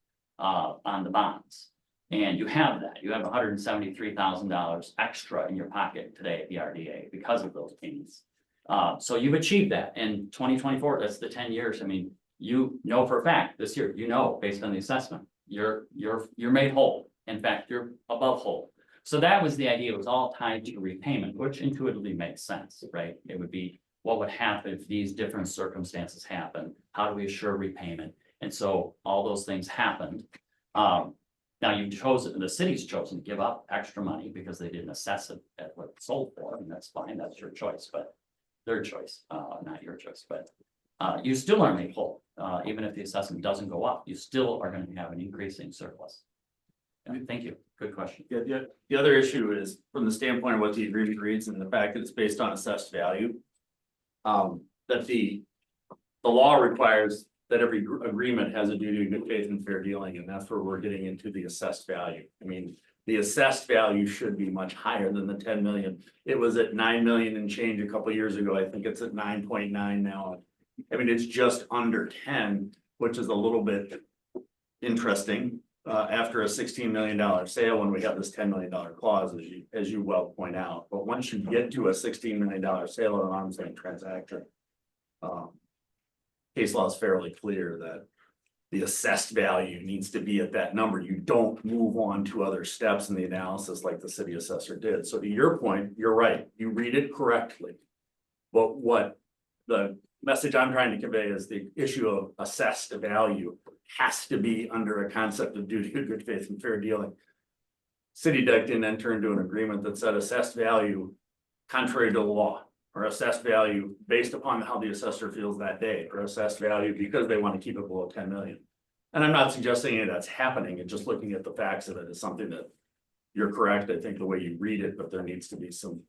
Speaker 15: on the bonds. And you have that. You have $173,000 extra in your pocket today at the RDA because of those payments. So you've achieved that in 2024. That's the 10 years. I mean, you know for a fact this year, based on the assessment, you're made whole. In fact, you're above whole. So that was the idea. It was all tied to repayment, which intuitively makes sense, right? It would be what would happen if these different circumstances happen? How do we assure repayment? And so all those things happened. Now the city's chosen to give up extra money because they didn't assess it at what it sold for, and that's fine. That's your choice, but their choice, not your choice. But you still are made whole, even if the assessment doesn't go up. You still are going to have an increasing surplus. Yeah, thank you. Good question.
Speaker 14: Yeah, the other issue is from the standpoint of what the agreement reads and the fact that it's based on assessed value. That the law requires that every agreement has a duty of good faith and fair dealing, and that's where we're getting into the assessed value. I mean, the assessed value should be much higher than the 10 million. It was at 9 million and change a couple of years ago. I think it's at 9.9 now. I mean, it's just under 10, which is a little bit interesting. After a $16 million sale, when we have this $10 million clause, as you well point out. But once you get to a $16 million sale or an arm's length transaction, case law is fairly clear that the assessed value needs to be at that number. You don't move on to other steps in the analysis like the city assessor did. So to your point, you're right. You read it correctly. But what the message I'm trying to convey is the issue of assessed value has to be under a concept of duty of good faith and fair dealing. City Deck didn't enter into an agreement that said assessed value contrary to the law, or assessed value based upon how the assessor feels that day, or assessed value because they want to keep it below 10 million. And I'm not suggesting any of that's happening, and just looking at the facts of it is something that you're correct, I think, the way you read it, but there needs to be some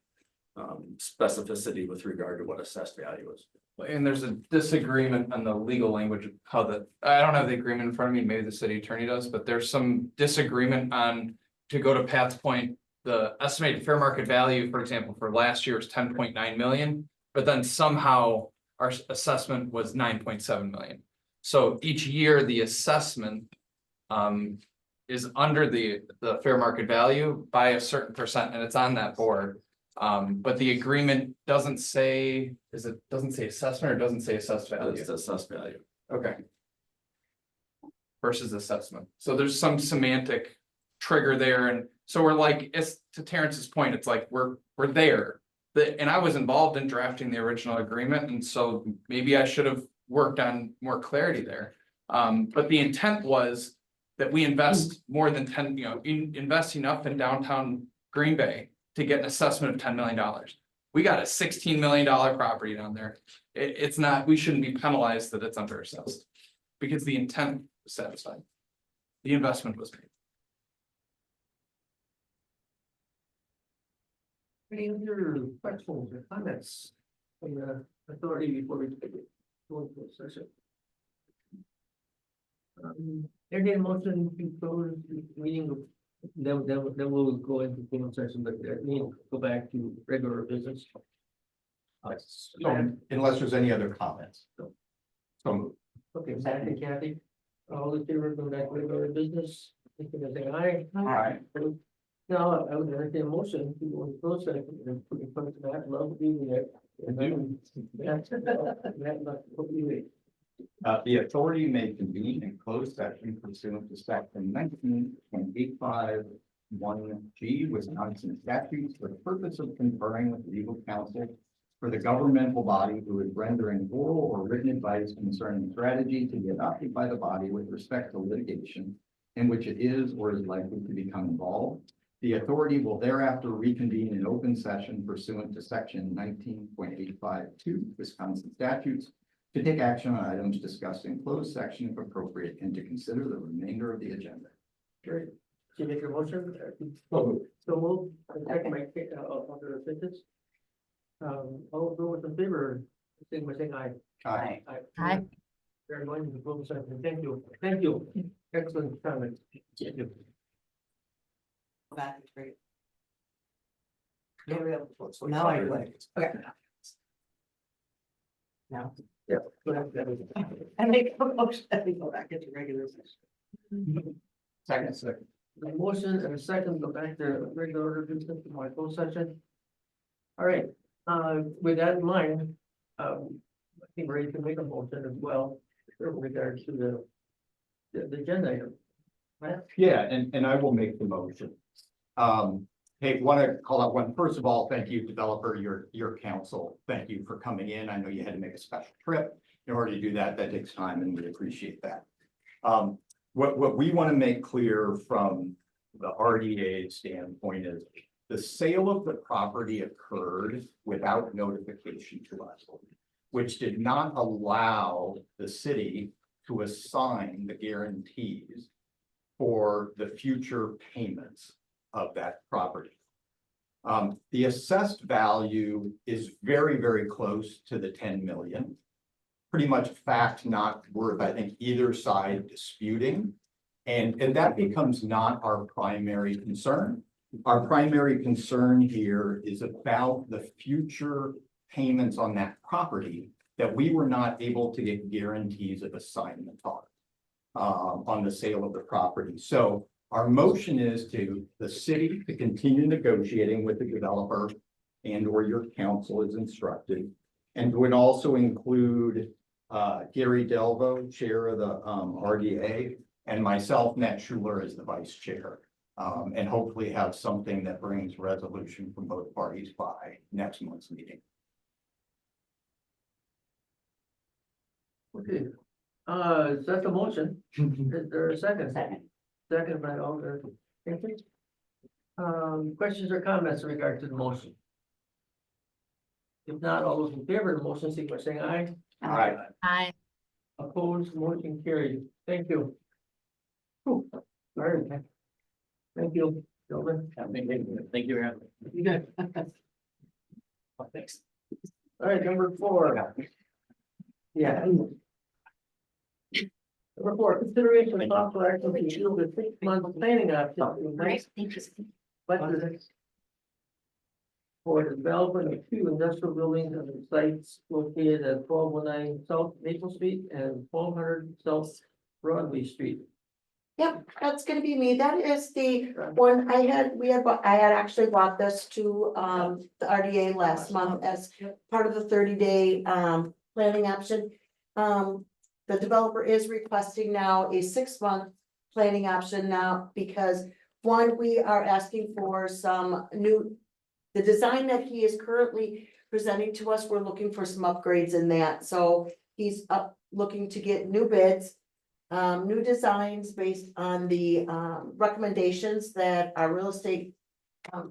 Speaker 14: specificity with regard to what assessed value is.
Speaker 16: And there's a disagreement on the legal language of how I don't have the agreement in front of me, maybe the city attorney does, but there's some disagreement on, to go to Pat's point, the estimated fair market value, for example, for last year was 10.9 million, but then somehow our assessment was 9.7 million. So each year, the assessment is under the fair market value by a certain percent, and it's on that board. But the agreement doesn't say, doesn't say assessment or doesn't say assessed value?
Speaker 14: It's assessed value.
Speaker 16: Okay. Versus assessment. So there's some semantic trigger there. And so we're like, it's to Terrence's point, it's like, we're there. And I was involved in drafting the original agreement. And so maybe I should have worked on more clarity there. But the intent was that we invest more than 10, invest enough in downtown Green Bay to get an assessment of $10 million. We got a $16 million property down there. It's not, we shouldn't be penalized that it's under assessed because the intent was satisfied. The investment was made.
Speaker 3: Any other questions or comments from the authority before we go into the session? Any motion to close the meeting, then we'll go into closed session, but go back to regular business.
Speaker 10: So unless there's any other comments. So moved.
Speaker 3: Okay, second, Kathy, all in favor of going back to regular business, think of saying aye.
Speaker 10: Aye.
Speaker 3: Now, I would entertain a motion to go into closed session and put in front of that, love being there. And then-
Speaker 10: The authority may convene in closed session pursuant to section 19.851G Wisconsin statutes for the purpose of conferring with legal counsel for the governmental body who is rendering oral or written advice concerning strategy to be adopted by the body with respect to litigation in which it is or is likely to become involved. The authority will thereafter reconvene in open session pursuant to section 19.852 Wisconsin statutes to take action on items discussed in closed section if appropriate and to consider the remainder of the agenda.
Speaker 3: Great. Can you make your motion? So move. Second, my, other sentence. All those in favor, saying by saying aye.
Speaker 10: Aye.
Speaker 12: Aye.
Speaker 3: Very much, the closed session. Thank you. Thank you. Excellent comment. Thank you.
Speaker 8: Back, it's great.
Speaker 3: Now I like.
Speaker 8: Okay. Now.
Speaker 3: Yeah.
Speaker 8: I make a motion that we go back into regular session.
Speaker 10: Second.
Speaker 3: The motion and a second go back to regular order business to my closed session. All right, with that in mind, I think we're ready to make a motion as well with regards to the agenda item. Right?
Speaker 10: Yeah, and I will make the motion. Hey, want to call out one, first of all, thank you, developer, your counsel. Thank you for coming in. I know you had to make a special trip. In order to do that, that takes time and we appreciate that. What we want to make clear from the RDA standpoint is the sale of the property occurred without notification to us, which did not allow the city to assign the guarantees for the future payments of that property. The assessed value is very, very close to the 10 million. Pretty much fact not worth, I think, either side disputing. And that becomes not our primary concern. Our primary concern here is about the future payments on that property that we were not able to get guarantees of assignment on the sale of the property. So our motion is to the city to continue negotiating with the developer and or your counsel is instructed. And would also include Gary Delvo, chair of the RDA, and myself, Matt Schuler, as the vice chair. And hopefully have something that brings resolution from both parties by next month's meeting.
Speaker 3: Okay, so that's a motion. Is there a second?
Speaker 4: Second.
Speaker 3: Second by Alder. Thank you. Questions or comments in regard to the motion? If not, all those in favor of the motion, signify by saying aye.
Speaker 10: Aye.
Speaker 12: Aye.
Speaker 3: Opposed, motion carried. Thank you. Whew. All right. Thank you, gentlemen.
Speaker 15: Thank you, Aaron.
Speaker 3: You good?
Speaker 15: Thanks.
Speaker 3: All right, number 4. Yeah. Number 4, consideration of possible action to yield a 6-month planning option.
Speaker 12: Thank you.
Speaker 3: Budget for the development of 2 industrial buildings and the sites located at 1219 South Maple Street and 1200 South Broadway Street.
Speaker 17: Yep, that's gonna be me. That is the one I had actually bought this to the RDA last month as part of the 30-day planning option. The developer is requesting now a 6-month planning option now because one, we are asking for some the design that he is currently presenting to us, we're looking for some upgrades in that. So he's looking to get new bids. New designs based on the recommendations that our real estate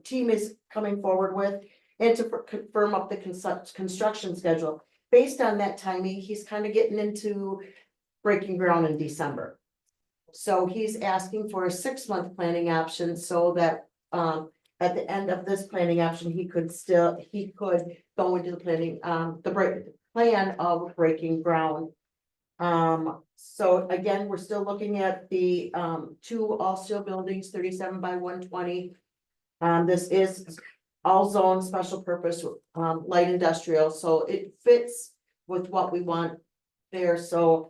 Speaker 17: team is coming forward with, and to confirm up the construction schedule. Based on that timing, he's kind of getting into breaking ground in December. So he's asking for a 6-month planning option so that at the end of this planning option, he could go into the planning, plan of breaking ground. So again, we're still looking at the, two all-steel buildings, 37 by 120. This is all zone special purpose, light industrial, so it fits with what we want there, so.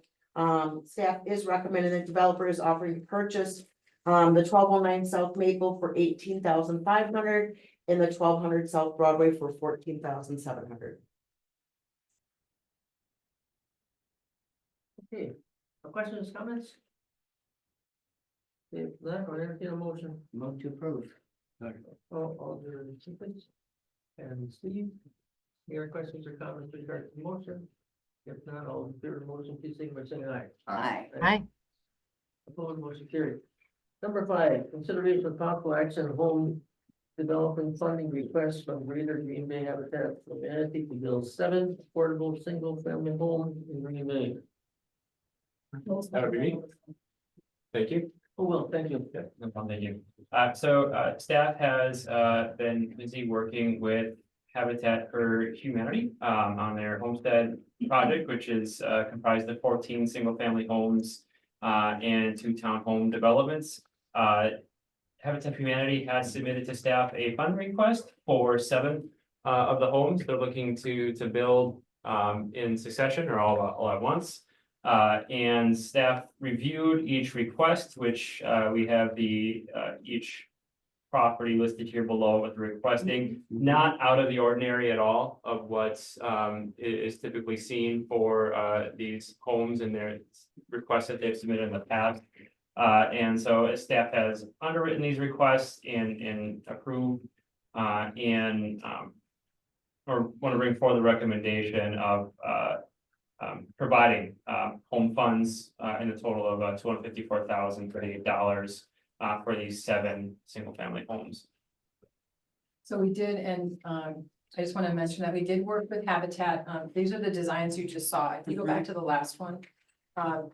Speaker 17: Staff is recommending the developer is offering to purchase, the 1209 South Maple for 18,500 and the 1200 South Broadway for 14,700.
Speaker 3: Okay, questions, comments? If not, I'll entertain a motion.
Speaker 4: Move to approve.
Speaker 3: All the sequence. And Steve, any questions or comments regarding the motion? If not, all in favor of the motion, please signify by saying aye.
Speaker 4: Aye.
Speaker 8: Aye.
Speaker 3: Opposed, motion carried. Number 5, consideration of possible action on home development funding request from Greater Green Bay Habitat for Humanity to build 7 affordable single-family homes in Green Bay.
Speaker 6: That would be me. Thank you.
Speaker 3: Oh, well, thank you.
Speaker 18: Yeah, no problem, thank you. Staff has been busy working with Habitat for Humanity on their homestead project, which is comprised of 14 single-family homes and 2 townhome developments. Habitat for Humanity has submitted to staff a fund request for 7 of the homes they're looking to build in succession or all at once. And staff reviewed each request, which we have the each property listed here below with requesting, not out of the ordinary at all of what is typically seen for these homes and their requests that they've submitted in the past. And so staff has underwritten these requests and approved or want to bring forward the recommendation of providing home funds in a total of $254,038 for these 7 single-family homes.
Speaker 1: So we did, and I just want to mention that we did work with Habitat. These are the designs you just saw. If you go back to the last one,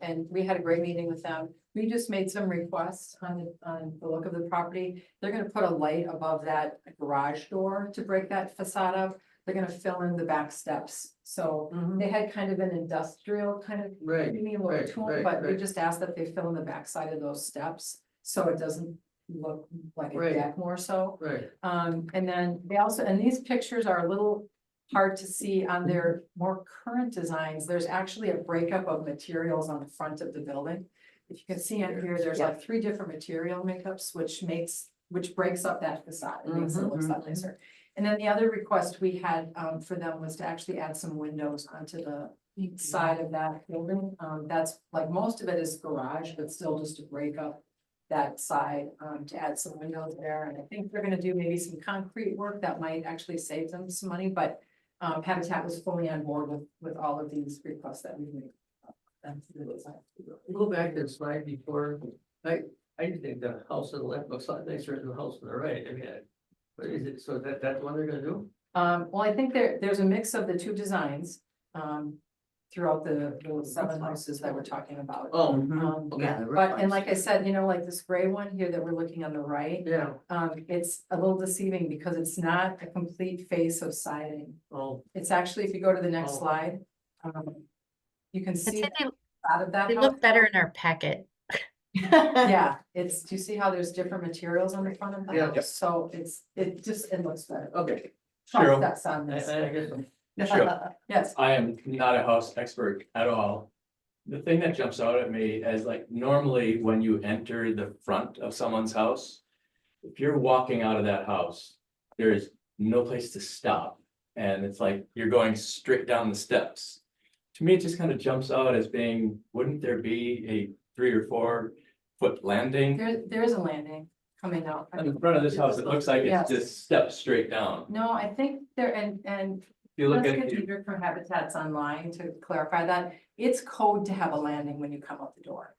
Speaker 1: and we had a great meeting with them. We just made some requests on the look of the property. They're going to put a light above that garage door to break that facade up. They're going to fill in the back steps. So they had kind of an industrial kind of meaning look to them, but we just asked that they fill in the back side of those steps so it doesn't look like a deck more so.
Speaker 3: Right.
Speaker 1: And then they also, and these pictures are a little hard to see on their more current designs. There's actually a breakup of materials on the front of the building. If you can see on here, there's like 3 different material makeups, which breaks up that facade and makes it look a lot nicer. And then the other request we had for them was to actually add some windows onto the side of that building. That's like most of it is garage, but still just to break up that side to add some windows there. And I think they're gonna do maybe some concrete work that might actually save them some money, but Habitat was fully on board with all of these requests that we made.
Speaker 3: Go back to the slide before, I just think the house on the left looks a lot nicer than the house on the right. I mean, what is it? So that's what they're gonna do?
Speaker 1: Well, I think there's a mix of the 2 designs throughout the 7 houses that we're talking about.
Speaker 3: Oh,
Speaker 4: Yeah.
Speaker 1: But, and like I said, you know, like this gray one here that we're looking on the right,
Speaker 3: yeah.
Speaker 1: it's a little deceiving because it's not a complete face of siding.
Speaker 3: Oh,
Speaker 1: It's actually, if you go to the next
Speaker 3: Oh.
Speaker 1: slide, you can see
Speaker 8: said
Speaker 1: out of that.
Speaker 8: They
Speaker 1: house.
Speaker 8: look better in our packet.
Speaker 1: Yeah, do you see how there's different materials on the front of the
Speaker 3: Yeah.
Speaker 1: house? So it looks better.
Speaker 3: okay.
Speaker 6: Cheryl.
Speaker 1: That's on this.
Speaker 3: I guess.
Speaker 6: Sure.
Speaker 1: Yes.
Speaker 6: I am not a house expert at all. The thing that jumps out at me as like normally when you enter the front of someone's house, if you're walking out of that house, there is no place to stop. And it's like you're going straight down the steps. To me, it just kind of jumps out as being, wouldn't there be a 3 or 4 foot landing?
Speaker 1: There's a landing coming out.
Speaker 6: On the front of this house, it looks like
Speaker 1: Yes.
Speaker 6: it's just steps straight down.
Speaker 1: No, I think there, and
Speaker 6: If you look
Speaker 1: let's
Speaker 6: at
Speaker 1: get
Speaker 6: it,
Speaker 1: Diedrich from Habitats online to clarify that. It's code to have a landing when you come out the door.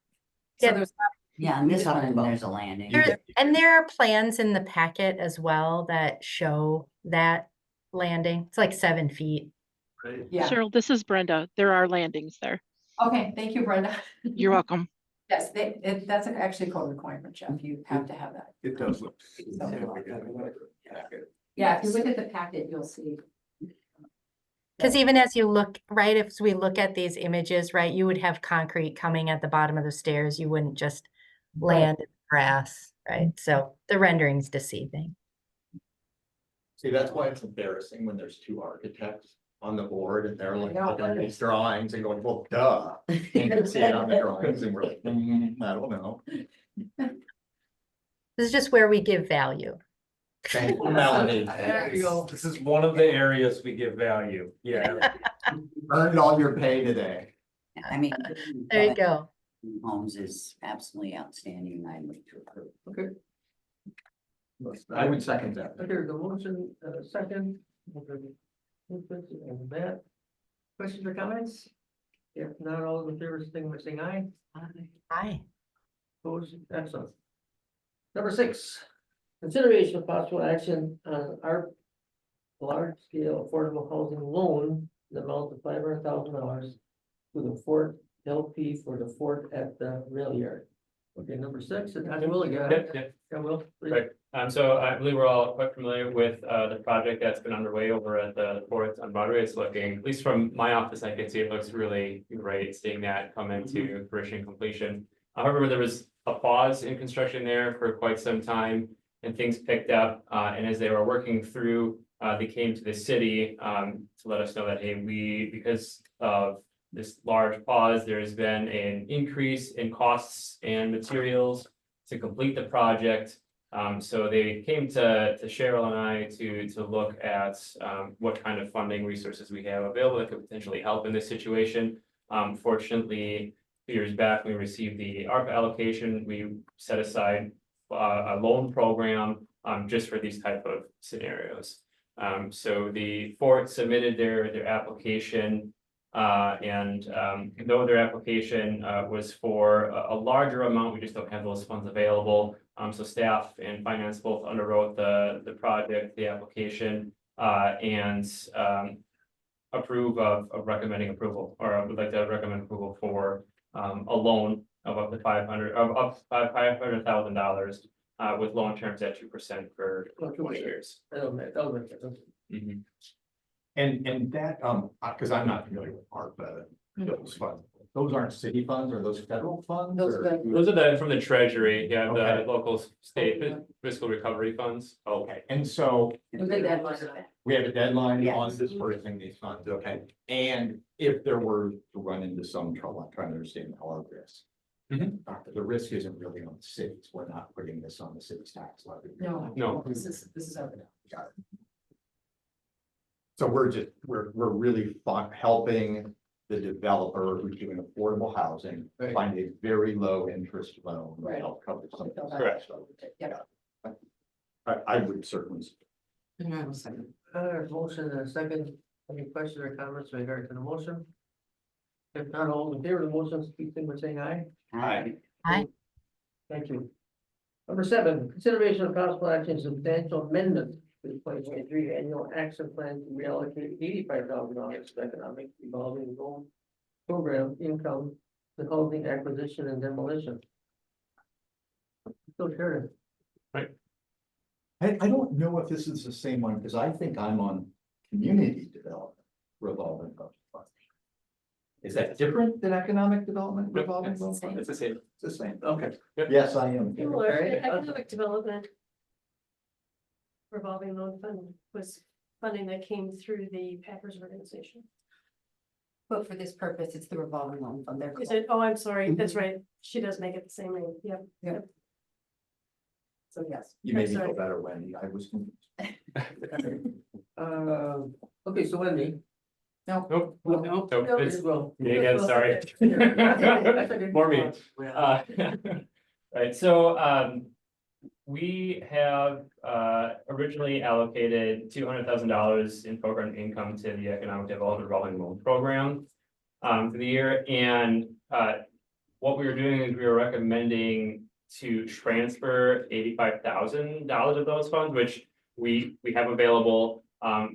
Speaker 1: So
Speaker 8: Yeah.
Speaker 1: there's.
Speaker 4: Yeah, and this one, there's a landing.
Speaker 8: There are plans in the packet as well that show that landing. It's like 7 feet.
Speaker 1: Yeah.
Speaker 11: Cheryl, this is Brenda. There are landings there.
Speaker 1: Okay, thank you, Brenda.
Speaker 11: You're welcome.
Speaker 1: Yes, that's actually a code requirement, Jeff. You have to have that.
Speaker 10: It does look.
Speaker 1: Yeah, if you look at the packet, you'll see.
Speaker 19: Because even as you look, right, if we look at these images, right, you would have concrete coming at the bottom of the stairs. You wouldn't just land in grass, right? So the rendering's deceiving.
Speaker 10: See, that's why it's embarrassing when there's two architects on the board and they're like
Speaker 1: I know.
Speaker 10: looking at these drawings and going, well, duh. And you can see it on the drawings and we're like, I don't know.
Speaker 19: This is just where we give value.
Speaker 10: Thank you, Melanie.
Speaker 3: There you go.
Speaker 13: This is one of the areas we give value, yeah.
Speaker 10: Earned all your pay today.
Speaker 4: I mean.
Speaker 19: There you go.
Speaker 4: Homes is absolutely outstanding. I would to approve.
Speaker 3: Okay,
Speaker 10: I would second that.
Speaker 3: okay, the motion, second. And that. Questions or comments? If not, all in favor, signify by saying aye.
Speaker 19: Hi.
Speaker 3: Opposed, excellent. Number 6, consideration of possible action on our large-scale affordable housing loan, the amount of $500,000 to the Fort LP for the fort at the rail yard. Okay, number 6, and I will again.
Speaker 18: Yep.
Speaker 3: Yeah, Will, please.
Speaker 18: Right. So I believe we're all quite familiar with the project that's been underway over at the fourth on Broadway. It's looking, at least from my office, I can see it looks really great, seeing that come into fruition completion. However, there was a pause in construction there for quite some time and things picked up. And as they were working through, they came to the city to let us know that, hey, because of this large pause, there's been an increase in costs and materials to complete the project. So they came to Cheryl and I to look at what kind of funding resources we have available that could potentially help in this situation. Fortunately, 2 years back, we received the ARPA allocation. We set aside a loan program just for these type of scenarios. So the Fort submitted their application. And though their application was for a larger amount, we just don't have those funds available. So staff and finance both underwrote the project, the application, and approve of recommending approval, or would like to recommend approval for a loan of up to $500,000 with loan terms at 2% for 20 years.
Speaker 3: That'll make sense.
Speaker 18: Mhm.
Speaker 10: And that, because I'm not familiar with ARPA, those funds, those aren't city funds, are those federal funds?
Speaker 1: Those
Speaker 10: or-
Speaker 1: are
Speaker 18: Those are from the treasury, yeah, the
Speaker 10: Okay.
Speaker 18: local state fiscal recovery funds.
Speaker 10: Okay, and so
Speaker 1: the deadline.
Speaker 10: we have a deadline
Speaker 1: Yes.
Speaker 10: on dispersing these funds, okay? And if there were to run into some trouble, I'm trying to understand our risk. The risk isn't really on the cities, we're not putting this on the city's tax levy.
Speaker 18: No.
Speaker 1: This is over now.
Speaker 10: Got it. So we're really helping the developer who's doing affordable housing,
Speaker 3: Right.
Speaker 10: find a very low interest loan to
Speaker 1: Right.
Speaker 10: help cover some of this.
Speaker 18: Correct.
Speaker 1: Yeah.
Speaker 10: I would certainly.
Speaker 3: Motion and a second. Any questions or comments in regard to the motion? If not, all in favor of the motion, speak to by saying aye.
Speaker 10: Aye.
Speaker 3: Thank you. Number 7, consideration of possible action, substantial amendment to the 2023 annual action plan to reallocate $85,000 to economic revolving loan program income to housing acquisition and demolition. So Sharon.
Speaker 10: I don't know if this is the same one, because I think I'm on community development revolving fund. Is that different than economic development revolving loan fund?
Speaker 18: It's the same.
Speaker 10: It's the same, okay.
Speaker 18: Yep.
Speaker 10: Yes, I am.
Speaker 2: Economic development revolving loan fund was funding that came through the Packers organization.
Speaker 1: But for this purpose, it's the revolving loan fund. They're
Speaker 2: Is it? Oh, I'm sorry. That's right. She does make it the same name. Yep.
Speaker 1: So yes.
Speaker 10: You made me
Speaker 2: sorry.
Speaker 10: feel better, Wendy, I was confused.
Speaker 3: Okay, so Wendy.
Speaker 18: Nope.
Speaker 3: Well,
Speaker 18: Nope, it's
Speaker 3: well.
Speaker 18: me again, sorry.
Speaker 3: That's okay.
Speaker 18: More me. Right, so we have originally allocated $200,000 in program income to the Economic Development Revolving Loan Program for the year, and what we were doing is we were recommending to transfer $85,000 of those funds, which we have available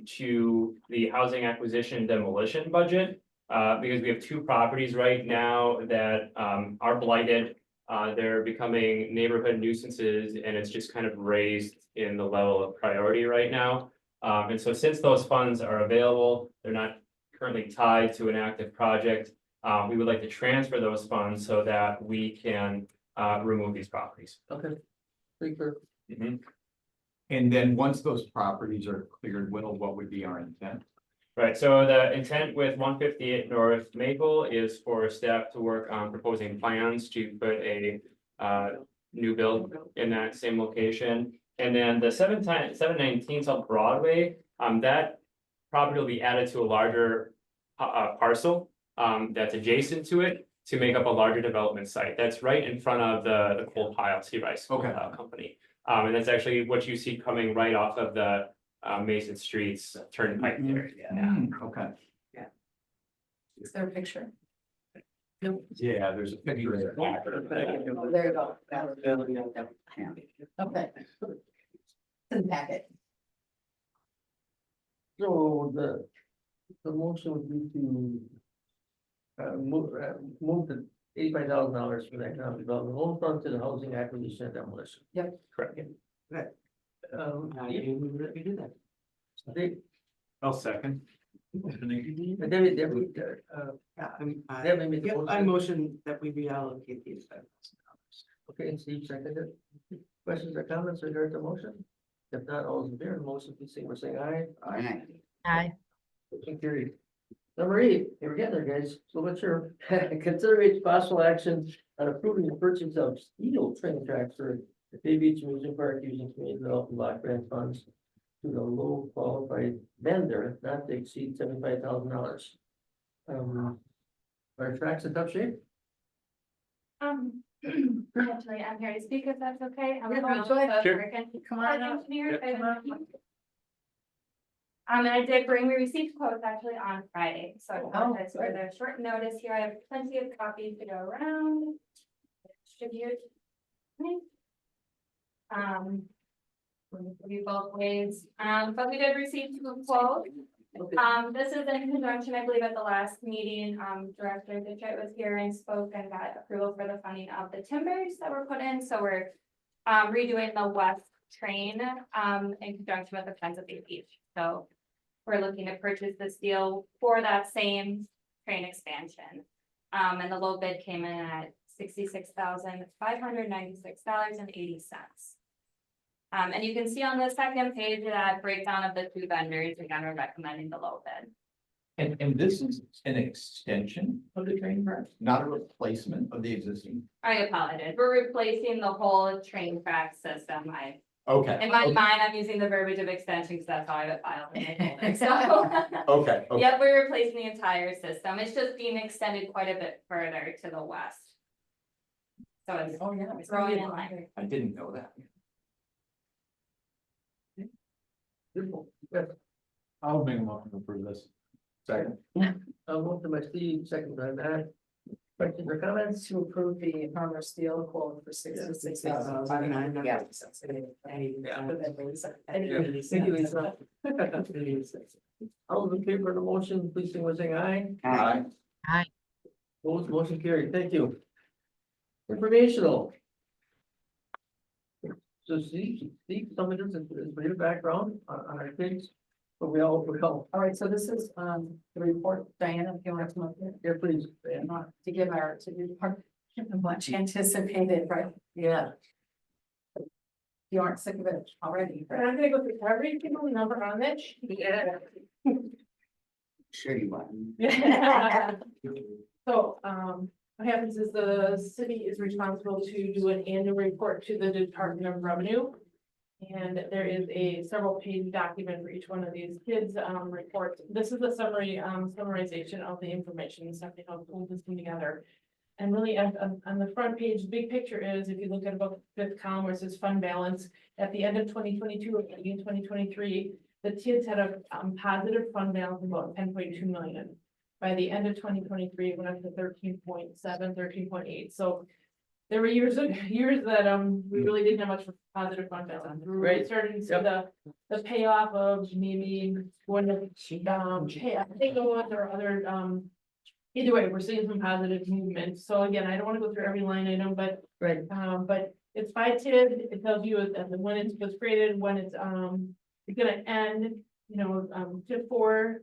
Speaker 18: to the housing acquisition demolition budget, because we have 2 properties right now that are blighted. They're becoming neighborhood nuisances and it's just kind of raised in the level of priority right now. And so since those funds are available, they're not currently tied to an active project. We would like to transfer those funds so that we can remove these properties.
Speaker 3: Okay. Pretty clear.
Speaker 10: And then once those properties are cleared, what would be our intent?
Speaker 18: Right, so the intent with 158 North Maple is for staff to work on proposing plans to put a new build in that same location. And then the 719 South Broadway, that property will be added to a larger parcel that's adjacent to it to make up a larger development site. That's right in front of the coal pile, Sea Rice Company. And that's actually what you see coming right off of the Mason Streets Turnpike there.
Speaker 10: Okay.
Speaker 1: Is there a picture?
Speaker 10: Yeah, there's a picture there.
Speaker 1: There you go. Okay. In the packet.
Speaker 3: So the motion would be to move the $85,000 for the economic development loan fund to the housing acquisition and demolition.
Speaker 1: Yep.
Speaker 18: Correct.
Speaker 8: How do you do that?
Speaker 13: I'll second.
Speaker 3: David,
Speaker 8: Yeah, I mean,
Speaker 3: Devin made the
Speaker 8: I
Speaker 3: motion.
Speaker 8: motion that we reallocate these $5,000.
Speaker 3: Okay, and Steve seconded. Questions or comments regarding the motion? If not, all those in favor of the motion, please say we're saying aye.
Speaker 19: Aye.
Speaker 3: Motion carried. Number 8, here we get there, guys. So what's your consideration possible action on approving the purchase of steel train tracks for the Bay Beach Amusement Park using community development block grant funds to the low qualified vendor not to exceed $75,000. Are tracks in tough shape?
Speaker 2: Actually, I'm here to speak if that's okay. I'm
Speaker 1: Yeah,
Speaker 2: calling
Speaker 1: go ahead.
Speaker 2: the
Speaker 18: Sure.
Speaker 2: American
Speaker 1: Come
Speaker 2: Park
Speaker 1: on up.
Speaker 2: Engineer.
Speaker 1: Yeah, come on.
Speaker 2: And I did we received quotes actually on Friday, so I
Speaker 1: Oh,
Speaker 2: apologize for
Speaker 1: good.
Speaker 2: the short notice here. I have plenty of copies to go around. Distribute. We both ways, but we did receive 2 quotes. This is in conjunction, I believe, at the last meeting, Director Detroit was here and spoke and got approval for the funding of the timbers that were put in, so we're redoing the west train, in conjunction with the Friends of Bay Beach. So we're looking to purchase the steel for that same train expansion. And the low bid came in at $66,596.80. And you can see on the second page that breakdown of the 2 vendors, again, we're recommending the low bid.
Speaker 10: And this is an extension of the train track, not a replacement of the existing.
Speaker 2: I apologize, we're replacing the whole train track system.
Speaker 10: Okay.
Speaker 2: In my mind, I'm using the verbiage of extension because that's how I have it filed in my folder, so.
Speaker 10: Okay.
Speaker 2: Yep, we're replacing the entire system. It's just being extended quite a bit further to the west. So it's growing in line.
Speaker 10: I didn't know that.
Speaker 3: Beautiful. Good.
Speaker 13: I'll make a motion to approve this.
Speaker 10: Second.
Speaker 3: Motion by Steve, second by Matt. Questions or comments?
Speaker 1: To approve the Farmer Steel quote for $66,500.
Speaker 8: Yeah.
Speaker 3: Thank you, Lisa. All those in favor of the motion, please say we're saying aye.
Speaker 10: Aye.
Speaker 19: Aye.
Speaker 3: Opposed, motion carried. Thank you. Informational. So Steve, some of this is a bit of background on our kids, but we all.
Speaker 1: All right, so this is the report, Diana, if you want to come up here.
Speaker 3: Yeah, please.
Speaker 1: Not to give much anticipated, right?
Speaker 3: Yeah.
Speaker 1: You aren't sick of it already.
Speaker 2: And I'm gonna go through every single number on it.
Speaker 1: Yeah.
Speaker 8: Sure you want.
Speaker 11: So, what happens is the city is responsible to do an annual report to the Department of Revenue. And there is a several page document for each one of these kids, reports. This is a summary, summarization of the information, something how pulled this thing together. And really on the front page, the big picture is, if you look at about the 5th column where it says fund balance, at the end of 2022 or beginning of 2023, the kids had a positive fund balance of about 10.2 million. By the end of 2023, it went up to 13.7, 13.8. So there were years that we really didn't have much positive fund balance. We were really starting to see the payoff of maybe one of pay, I think there were other either way, we're seeing some positive movement. So again, I don't want to go through every line item, but but it's by TID. It tells you when it was created, when it's gonna end. You know, TIP 4,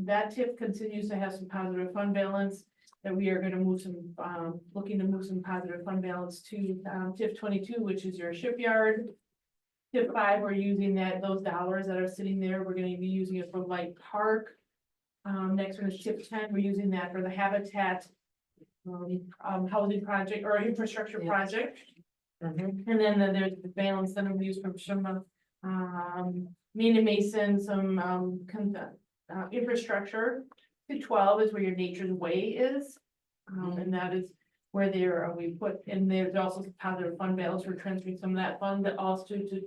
Speaker 11: that TIP continues to have some positive fund balance. That we are gonna move some, looking to move some positive fund balance to TIP 22, which is your shipyard. TIP 5, we're using those dollars that are sitting there. We're gonna be using it for Light Park. Next one is TIP 10. We're using that for the Habitat housing project or infrastructure project. And then there's the balance that I'm used from some Mina Mason, some infrastructure. TIP 12 is where your Nature's Way is. And that is where we put, and there's also some positive fund balance. We're transferring some of that fund that also to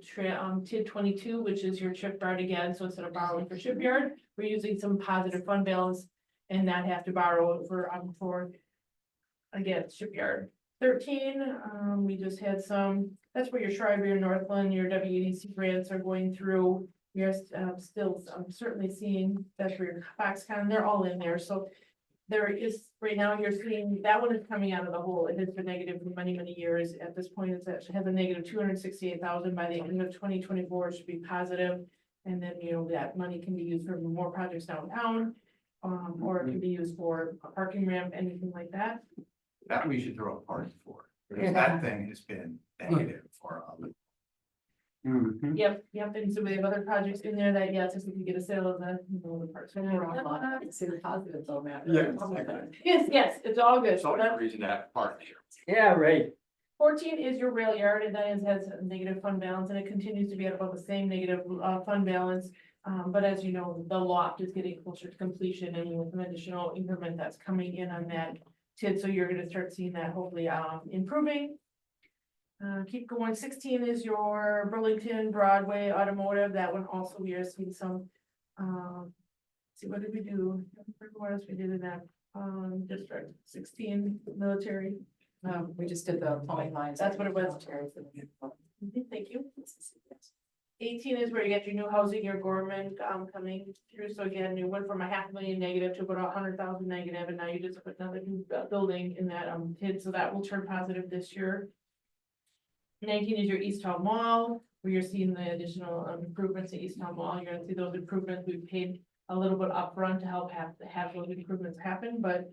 Speaker 11: TID 22, which is your shipyard again. So instead of borrowing for shipyard, we're using some positive fund balance and not have to borrow for again, shipyard. 13, we just had some, that's where your Shrewsbury, Northland, your WEDC grants are going through. We are still certainly seeing that's where your Foxconn, they're all in there. So there is, right now, you're seeing that one is coming out of the hole. It has been negative for many, many years. At this point, it's actually has a negative 268,000. By the end of 2024, it should be positive. And then, you know, that money can be used for more projects downtown, or it can be used for a parking ramp, anything like that.
Speaker 10: That we should throw a party for, because that thing has been negative for
Speaker 11: Yep, and so we have other projects in there that, yes, if we can get a sale of the, you know, the parts.
Speaker 1: See the positives on that.
Speaker 11: Yes, it's all good.
Speaker 10: So the reason that part.
Speaker 3: Yeah, right.
Speaker 11: 14 is your rail yard, and that has a negative fund balance, and it continues to be at about the same negative fund balance. But as you know, the loft is getting closer to completion, and with an additional increment that's coming in on that TID, so you're gonna start seeing that hopefully improving. Keep going. 16 is your Burlington Broadway Automotive. That one also we are seeing some. See, what did we do? I don't remember what else we did in that district. 16 military.
Speaker 1: We just did the phone lines.
Speaker 11: That's what it was. Thank you. 18 is where you get your new housing, your Gorman coming through. So again, you went from a $500,000 negative to about 100,000 negative, and now you just put another new building in that TID, so that will turn positive this year. 19 is your East Town Mall, where you're seeing the additional improvements to East Town Mall. You're gonna see those improvements. We've paid a little bit upfront to help have those improvements happen, but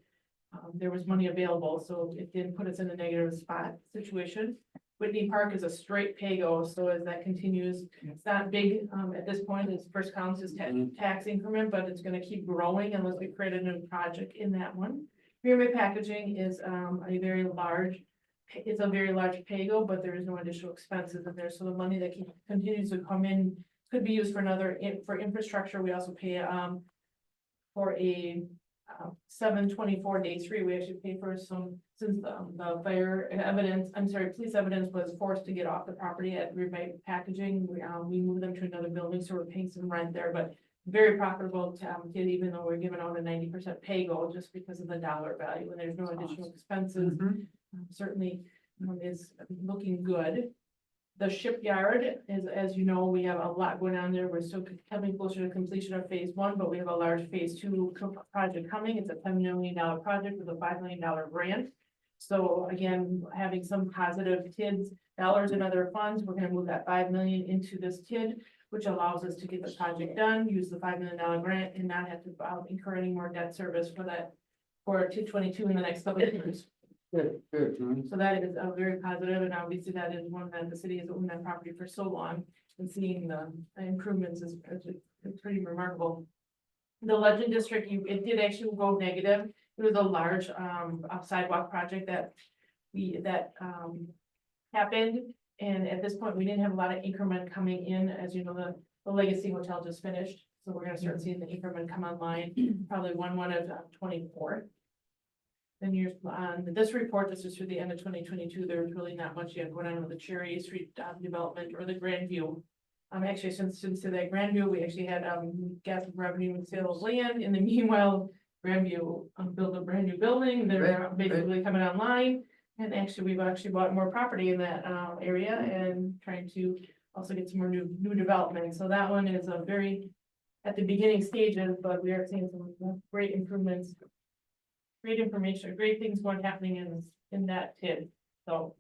Speaker 11: there was money available, so it didn't put us in a negative spot situation. Whitney Park is a straight pay-go, so as that continues, it's not big at this point. Its first counts as tax increment, but it's gonna keep growing unless we create a new project in that one. Pyramid Packaging is a very large pay-go, but there is no additional expenses in there, so the money that continues to come in could be used for for infrastructure. We also pay for a 724 day 3. We actually pay for some, since the police evidence was forced to get off the property at Pyramid Packaging. We moved them to another building, so we're paying some rent there, but very profitable to get, even though we're giving out a 90% pay-go just because of the dollar value, and there's no additional expenses. Certainly is looking good. The shipyard is, as you know, we have a lot going on there. We're still coming closer to completion of phase 1, but we have a large phase 2 project coming. It's a $10 million project with a $5 million grant. So again, having some positive TIDs dollars and other funds, we're going to move that $5 million into this TID, which allows us to get the project done, use the $5 million grant, and not have to incur any more debt service for that for TID 22 in the next couple of years. So that is very positive, and obviously that is one that the city has owned that property for so long, and seeing the improvements is pretty remarkable. The Legend District, it did actually go negative. It was a large sidewalk project that happened, and at this point we didn't have a lot of increment coming in. As you know, the Legacy Hotel just finished, so we're going to start seeing the increment come online probably 1/1 of 24. Then you're on this report, this is through the end of 2022. There's really not much yet going on with the Cherry Street development or the Grandview. Actually, since to that Grandview, we actually had got some revenue and sale of land. In the meanwhile, Grandview built a brand new building. They're basically coming online, and actually we've actually bought more property in that area and trying to also get some more new development. So that one is a very at the beginning stages, but we are seeing some great improvements. great information, great things going happening in that TID, so.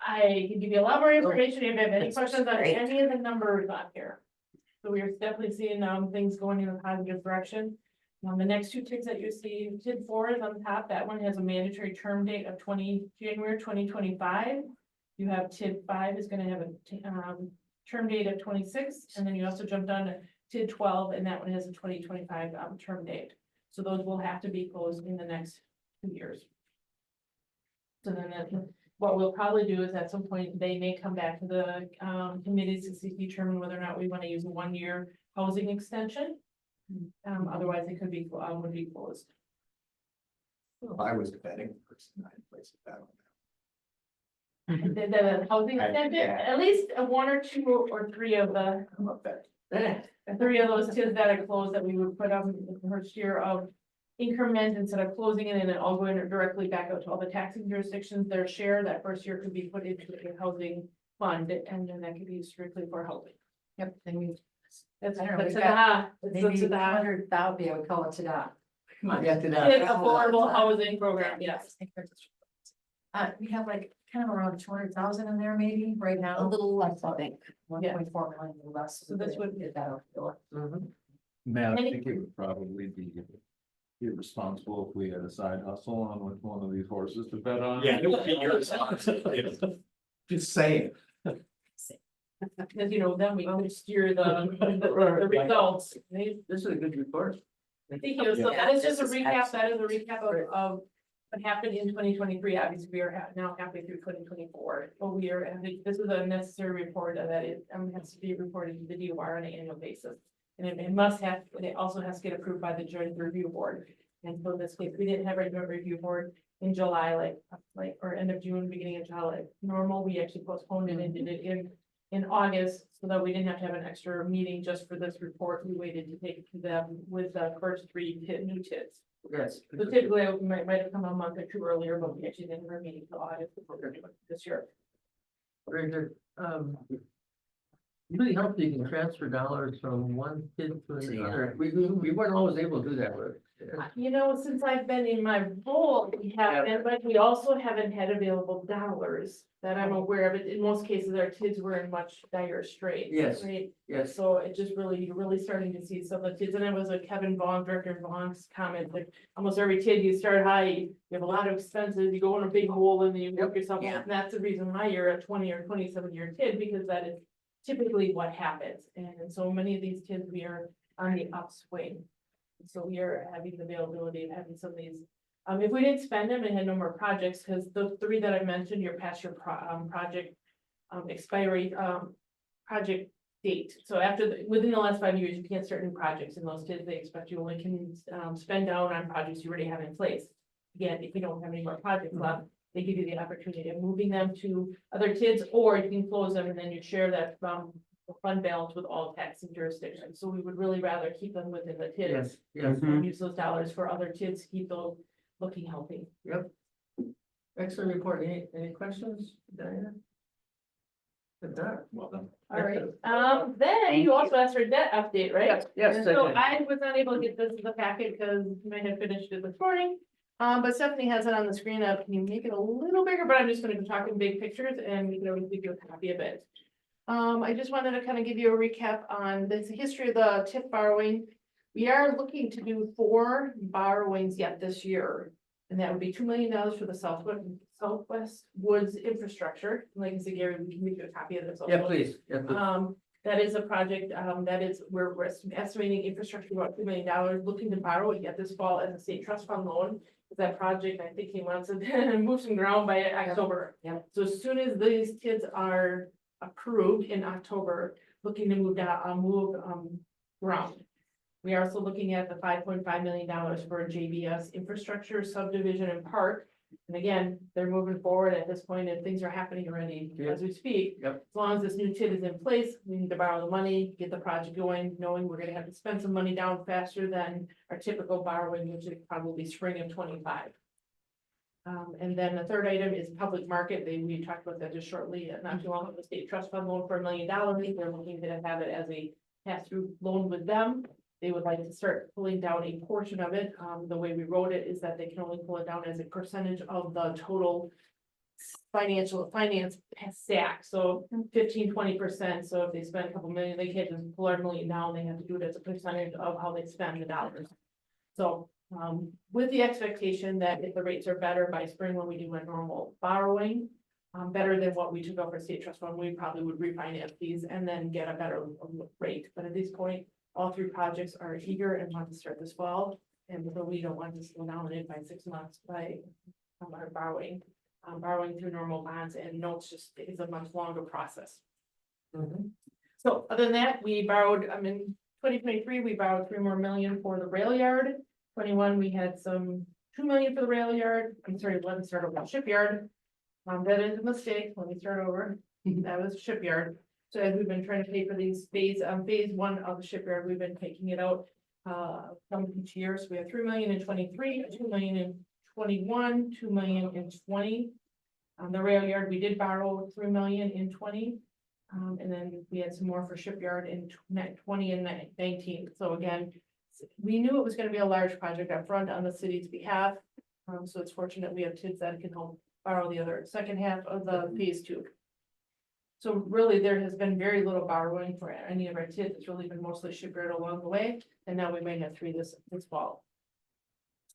Speaker 11: I can give you a lot more information if you have any
Speaker 19: That's
Speaker 11: questions on
Speaker 19: great.
Speaker 11: any of the numbers on here. So we are definitely seeing, things going in a positive direction. The next two TIDs that you see, TID 4 is on top, that one has a mandatory term date of January 2025. You have TID 5 is gonna have a, term date of 26, and then you also jumped on to TID 12, and that one has a 2025, term date. So those will have to be closed in the next 2 years. So then what we'll probably do is at some point, they may come back to the committees to determine whether or not we want to use a 1-year housing extension. Otherwise, it could be, would be closed.
Speaker 10: If I was a betting person, I'd place a bet on
Speaker 11: The housing extension, at least 1 or 2 or 3 of the,
Speaker 10: that.
Speaker 11: 3 of those TIDs that are closed that we would put up in the first year of increment instead of closing it and then all going directly back out to all the taxing jurisdictions, their share that first year could be put into a housing fund, and then that could be used strictly for housing.
Speaker 1: Yep, and we,
Speaker 11: That's
Speaker 1: I don't know,
Speaker 11: that's
Speaker 1: we've got
Speaker 11: it's
Speaker 1: maybe
Speaker 11: the
Speaker 1: 100,000, yeah, we call it to
Speaker 3: Come on, yeah, to that.
Speaker 11: TID affordable housing program, yes.
Speaker 1: We have like kind of around 200,000 in there maybe right now.
Speaker 19: A little less, I think.
Speaker 1: 1.4 million less.
Speaker 11: So this would-
Speaker 1: get that out the door.
Speaker 13: Matt, I
Speaker 11: Any-
Speaker 13: think it would probably be irresponsible if we had a side hustle on which one of these horses to bet on.
Speaker 10: Yeah, it would be irresponsible. Just saying.
Speaker 11: Because, then we can steer the results.
Speaker 3: This is a good report.
Speaker 11: Thank you. So that is just a recap. That is a recap of what happened in 2023. Obviously, we are now halfway through 2024. But we are, this is a necessary report that is, has to be reported to the DOR on an annual basis. And it must have, it also has to get approved by the joint review board. And so in this case, we didn't have a joint review board in July, or end of June, beginning of July, like normal. We actually postponed it and did it in August, so that we didn't have to have an extra meeting just for this report. We waited to take it to them with the first 3 new TIDs.
Speaker 3: Yes.
Speaker 11: So typically, it might have come a month or 2 earlier, but we actually didn't have a meeting till August before we're doing it this year.
Speaker 3: Very good. Really helpful, you can transfer dollars from one kid to another. We weren't always able to do that, but.
Speaker 11: Since I've been in my role, we haven't, but we also haven't had available dollars that I'm aware of. In most cases, our kids were in much dire straits.
Speaker 3: Yes.
Speaker 11: Right?
Speaker 3: Yes.
Speaker 11: So it just you're really starting to see some of the kids, and it was a Kevin Vaughn, Director Vaughn's comment, like almost every kid, you start high, you have a lot of expenses, you go in a big hole and then you work yourself up, and that's the reason why you're a 20 or 27-year kid, because that is typically what happens. And so many of these kids, we are on the upswing. So we are having the availability of having some of these. If we didn't spend them and had no more projects, because the 3 that I mentioned, you're past your project expiry project date. So within the last 5 years, you can't start new projects, and those kids, they expect you only can spend down on projects you already have in place. Again, if you don't have any more projects left, they give you the opportunity of moving them to other kids, or you can close them and then you share that fund balance with all taxing jurisdictions. So we would really rather keep them within the kids.
Speaker 3: Yes.
Speaker 11: And use those dollars for other kids to keep those looking healthy.
Speaker 3: Yep. Excellent report. Any questions, Diana? Good job.
Speaker 13: Well done.
Speaker 11: All right, then you also asked for a debt update, right?
Speaker 3: Yes.
Speaker 11: And so I was not able to get this in the packet because you might have finished it this morning. But Stephanie has it on the screen up. Can you make it a little bigger? But I'm just gonna be talking big pictures and we can always give you a copy of it. I just wanted to kind of give you a recap on the history of the TIP borrowing. We are looking to do 4 borrowings yet this year. And that would be $2 million for the Southwest Woods infrastructure. Like I said, Gary, we can make you a copy of this. Also.
Speaker 3: Yeah, please. Yeah, please.
Speaker 11: That is a project, we're estimating infrastructure about $2 million, looking to borrow it yet this fall as a state trust fund loan. That project, I think he wants to move some ground by October.
Speaker 1: Yep.
Speaker 11: So as soon as these kids are approved in October, looking to move ground. We are also looking at the $5.5 million for JBS infrastructure subdivision and park. And again, they're moving forward at this point and things are happening already as we speak.
Speaker 3: Yep.
Speaker 11: As long as this new TID is in place, we need to borrow the money, get the project going, knowing we're gonna have to spend some money down faster than our typical borrowing, which is probably spring of 25. And then the third item is public market. We talked about that just shortly, not too long ago, the state trust fund loan for $1 million. They're looking to have it as a pass-through loan with them. they would like to start pulling down a portion of it. The way we wrote it is that they can only pull it down as a percentage of the total finance stack, so 15-20%. So if they spend a couple million, they can't just pull our million down, they have to do it as a percentage of how they spend the dollars. So, with the expectation that if the rates are better by spring when we do a normal borrowing, better than what we took over state trust fund, we probably would refinance these and then get a better rate. But at this point, all three projects are eager and want to start this fall, and so we don't want to slow down it by 6 months by our borrowing. Borrowing through normal bonds and notes just is a much longer process. So other than that, we borrowed, in 2023, we borrowed $3 million for the rail yard. 21, we had some $2 million for the rail yard. I'm sorry, let me start over the shipyard. That is a mistake. Let me start over. That was shipyard. So as we've been trying to pay for these phase 1 of the shipyard, we've been taking it out from each year. So we have $3 million in 23, $2 million in 21, $2 million in 20. The rail yard, we did borrow $3 million in 20. And then we had some more for shipyard in 20 and 19. So again, we knew it was going to be a large project up front on the city's behalf. So it's fortunate we have kids that can help borrow the other second half of the phase 2. So really, there has been very little borrowing for any of our kids. It's really been mostly shipyard along the way. And now we may have 3 this fall.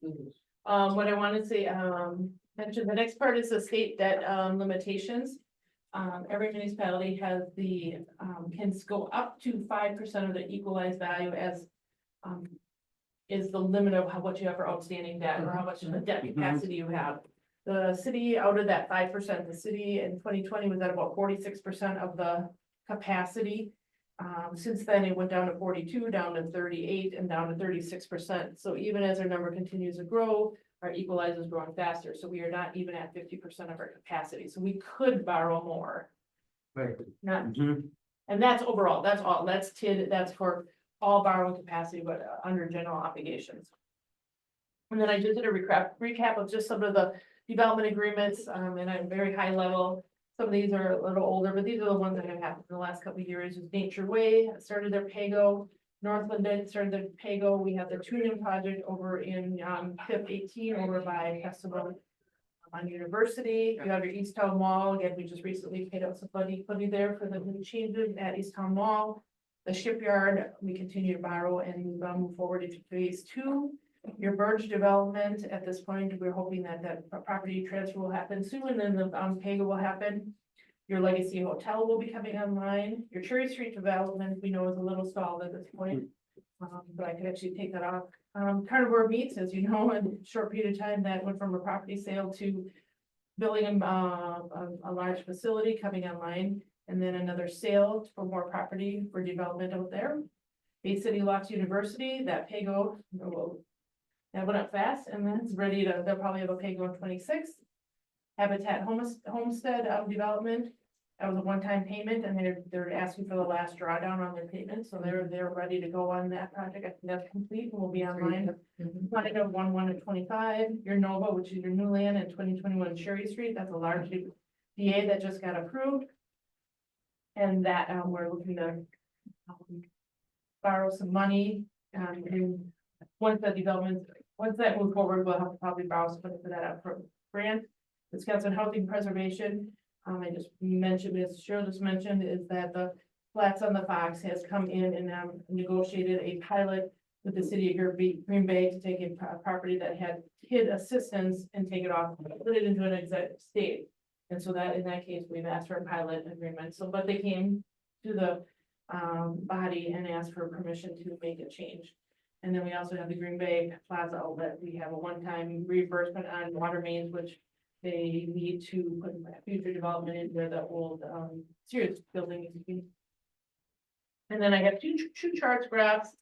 Speaker 11: What I want to say, mention, the next part is the state debt limitations. Every municipality has can go up to 5% of the equalized value as is the limit of what you have for outstanding debt or how much of the debt capacity you have. The city, out of that 5%, the city in 2020 was at about 46% of the capacity. Since then, it went down to 42, down to 38, and down to 36%. So even as our number continues to grow, our equalizer is growing faster. So we are not even at 50% of our capacity. So we could borrow more.
Speaker 3: Right.
Speaker 11: Not, and that's overall, that's all, that's TID, that's for all borrowing capacity, but under general obligations. And then I just did a recap of just some of the development agreements, and at a very high level. Some of these are a little older, but these are the ones that have happened in the last couple of years. Is Nature Way started their PAYGO. Northland started their PAYGO. We have the tuning project over in PIP 18 over by Festival on University. You have your East Town Mall. Again, we just recently paid out some money there for the new changes at East Town Mall. The shipyard, we continue to borrow and move forward into phase 2. Your Burge development, at this point, we're hoping that property transfer will happen soon, and then the PAYGO will happen. Your Legacy Hotel will be coming online. Your Cherry Street development, we know is a little stalled at this point, but I could actually take that off. Carnivore Meats, as you know, in a short period of time, that went from a property sale to building a large facility coming online, and then another sale for more property for development out there. Bay City Lofts University, that PAYGO that went up fast, and then it's ready to, they'll probably have a PAYGO in 26. Habitat Homestead development, that was a one-time payment, and they're asking for the last drawdown on their payment, so they're ready to go on that project. I think that's complete and will be online. Planning of 1/1 of 25. Your Nova, which is your new land in 2021 Cherry Street, that's a large DA that just got approved. And that we're looking to borrow some money, and once that moves forward, we'll have to probably borrow some money for that up for grant. Wisconsin Housing Preservation, I just mentioned, as Cheryl just mentioned, is that the Flats on the Fox has come in and negotiated a pilot with the city of Green Bay to take a property that had HID assistance and take it off, put it into an exempt state. And so that, in that case, we've asked for a pilot agreement. So, but they came to the body and asked for permission to make a change. And then we also have the Green Bay Plaza outlet. We have a one-time reimbursement on water mains, which they need to put future development in where the old Sears building is to be. And then I have two charts, graphs,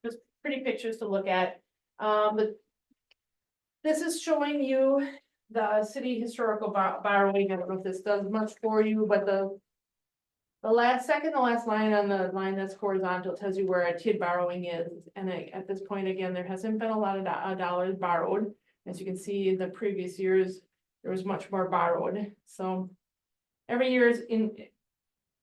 Speaker 11: just pretty pictures to look at. But this is showing you the city historical borrowing. I don't know if this does much for you, but the last line on the line that's horizontal tells you where a TID borrowing is. And at this point, again, there hasn't been a lot of dollars borrowed. As you can see, in the previous years, there was much more borrowed. So every year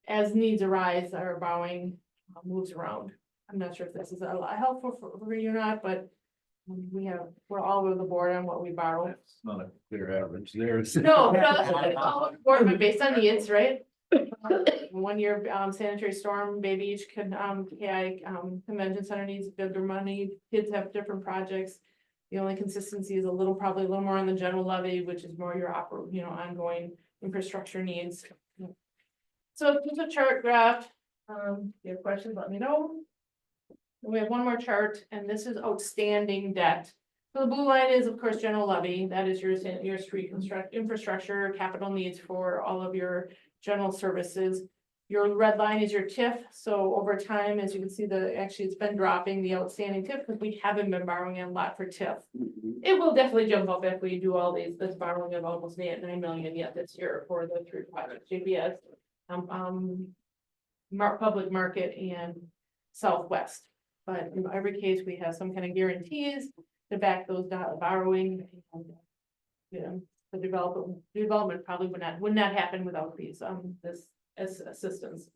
Speaker 11: as needs arise, our borrowing moves around. I'm not sure if this is a lot helpful for you or not, but we're all over the board on what we borrow.
Speaker 13: It's not a clear average there.
Speaker 11: No, it's all over the board, but based on needs, right? 1 year, sanitary storm, Baby Beach convention center needs bigger money, kids have different projects. The only consistency is probably a little more on the general levy, which is more your ongoing infrastructure needs. So just a chart graph, if you have questions, let me know. We have one more chart, and this is outstanding debt. So the blue line is, of course, general levy, that is your street infrastructure, capital needs for all of your general services. Your red line is your TIF, so over time, as you can see, actually it's been dropping the outstanding TIF, because we haven't been borrowing a lot for TIF. It will definitely jump up if we do all this borrowing of almost 9 million yet this year for the 3 projects, JBS, public market and Southwest. But in every case, we have some kind of guarantees to back those borrowing. And, the development probably would not happen without these, this assistance.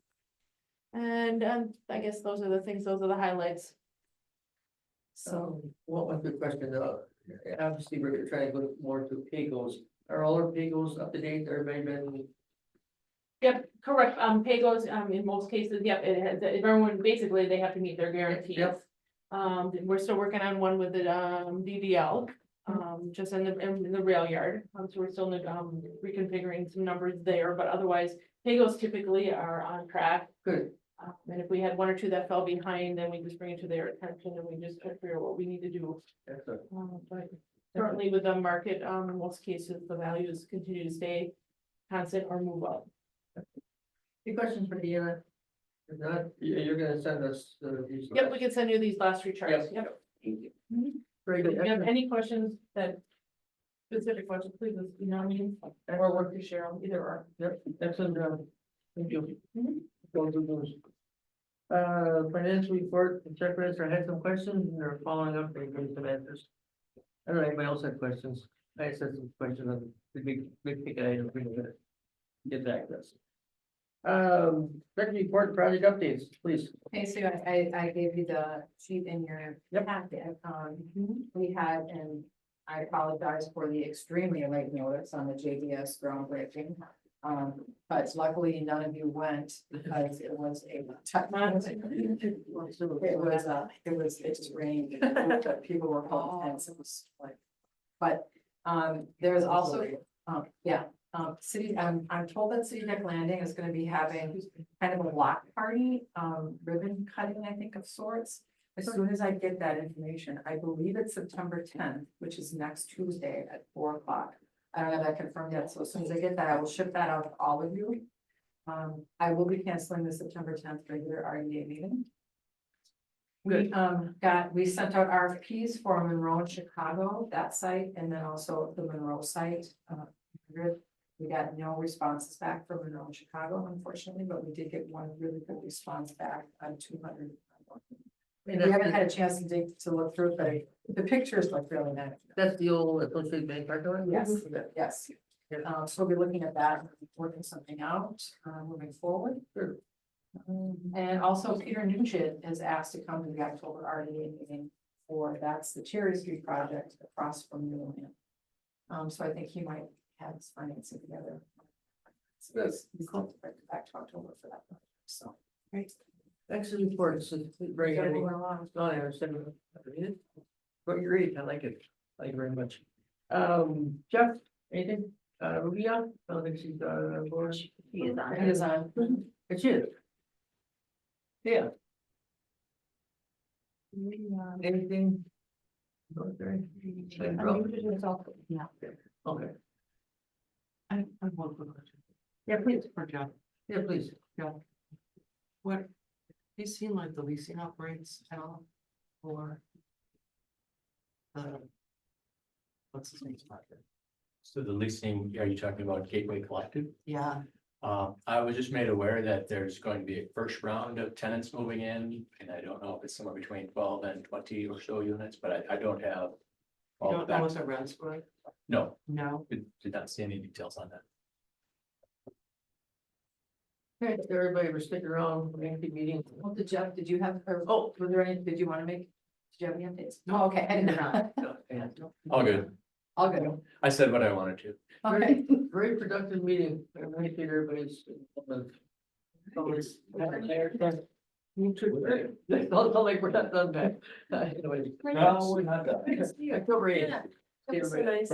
Speaker 11: And I guess those are the things, those are the highlights. So,
Speaker 3: One quick question, obviously, we're trying to look more to pay-goes. Are all our pay-goes up to date? Everybody been?
Speaker 11: yep, correct, pay-goes, in most cases, yep, it has, everyone, basically, they have to meet their guarantees.
Speaker 3: Yep.
Speaker 11: We're still working on one with the, DDL, just in the rail yard, so we're still, reconfiguring some numbers there, but otherwise, pay-goes typically are on track.
Speaker 3: Good.
Speaker 11: And if we had 1 or 2 that fell behind, then we just bring it to their attention and we just figure out what we need to do.
Speaker 3: Excellent.
Speaker 11: But certainly with the market, in most cases, the values continue to stay constant or move up.
Speaker 3: Any questions for Deanna? If not, you're gonna send us these.
Speaker 11: Yep, we can send you these last 3 charts.
Speaker 3: Yep.
Speaker 11: Yep. Thank you.
Speaker 3: Very
Speaker 11: If
Speaker 3: good.
Speaker 11: you have
Speaker 3: Excellent.
Speaker 11: any questions specific questions, please, email me or work to Cheryl, either or.
Speaker 3: Yep, excellent, thank you.
Speaker 11: Mhm.
Speaker 3: Go through those. Financial report, the checklist, I had some questions and they're following up, they gave some answers. I don't know, anybody else had questions? I had some questions on the big ticket items, we're gonna get back to this. Record report, project updates, please.
Speaker 1: Okay, so I gave you the sheet in your packet. We had, and I apologize for the extremely late notice on the JDS groundbreaking. But luckily none of you went because it was a tough month. It just rained. People were called and it was like, but there's also, city, I'm told that City Deck Landing is gonna be having kind of a block party, ribbon cutting, I think, of sorts. As soon as I get that information, I believe it's September 10th, which is next Tuesday at 4 o'clock. I don't have that confirmed yet, so as soon as I get that, I will ship that out to all of you. I will be canceling the September 10th regular REA meeting. We sent out RFPs for Monroe and Chicago, that site, and then also the Monroe site. We got no responses back from Monroe and Chicago, unfortunately, but we did get one really good response back on 200. We haven't had a chance to look through it, but the pictures look really nice.
Speaker 3: That's the old Associated Bank parking lot?
Speaker 1: Yes, yes. So we'll be looking at that, and working something out, moving forward. And also Peter Nugent is asked to come to the October RDA meeting that's the Cherry Street project across from New Orleans. So I think he might have his financing together. So he's called back to October for that project, so. Great.
Speaker 3: Excellent report, it's very handy. No, I understand. What you read, I like it, thank you very much. Jeff, anything, Rubia, I don't think she's, board.
Speaker 1: He is on. He is on.
Speaker 3: It's you. Yeah. Anything? Okay.
Speaker 1: Yeah.
Speaker 3: Okay,
Speaker 8: I have one quick question.
Speaker 3: yeah, please,
Speaker 8: For Jeff.
Speaker 3: yeah, please.
Speaker 8: What, you seen like the leasing operates at all? Or? What's his name's project?
Speaker 6: So the leasing, are you talking about Gateway Collective?
Speaker 8: Yeah,
Speaker 6: I was just made aware that there's going to be a first round of tenants moving in, and I don't know if it's somewhere between 12 and 20 or so units, but I don't have.
Speaker 8: you
Speaker 6: all
Speaker 8: don't
Speaker 6: of
Speaker 8: know
Speaker 6: that.
Speaker 8: what the rents were?
Speaker 6: No,
Speaker 8: No,
Speaker 6: did not see any details on that.
Speaker 3: Thanks to everybody for sticking around for the meeting.
Speaker 1: Well, did you have, or, were there any, did you want to make, did you have any updates? No, okay, I didn't know.
Speaker 6: All good.
Speaker 1: All good.
Speaker 6: I said what I wanted to.
Speaker 1: Okay.
Speaker 3: Very productive meeting. I appreciate everybody's. Always. Don't like we're not done back. Anyway.
Speaker 11: Right.
Speaker 3: No, we're not done. October 8th.
Speaker 2: That's so nice.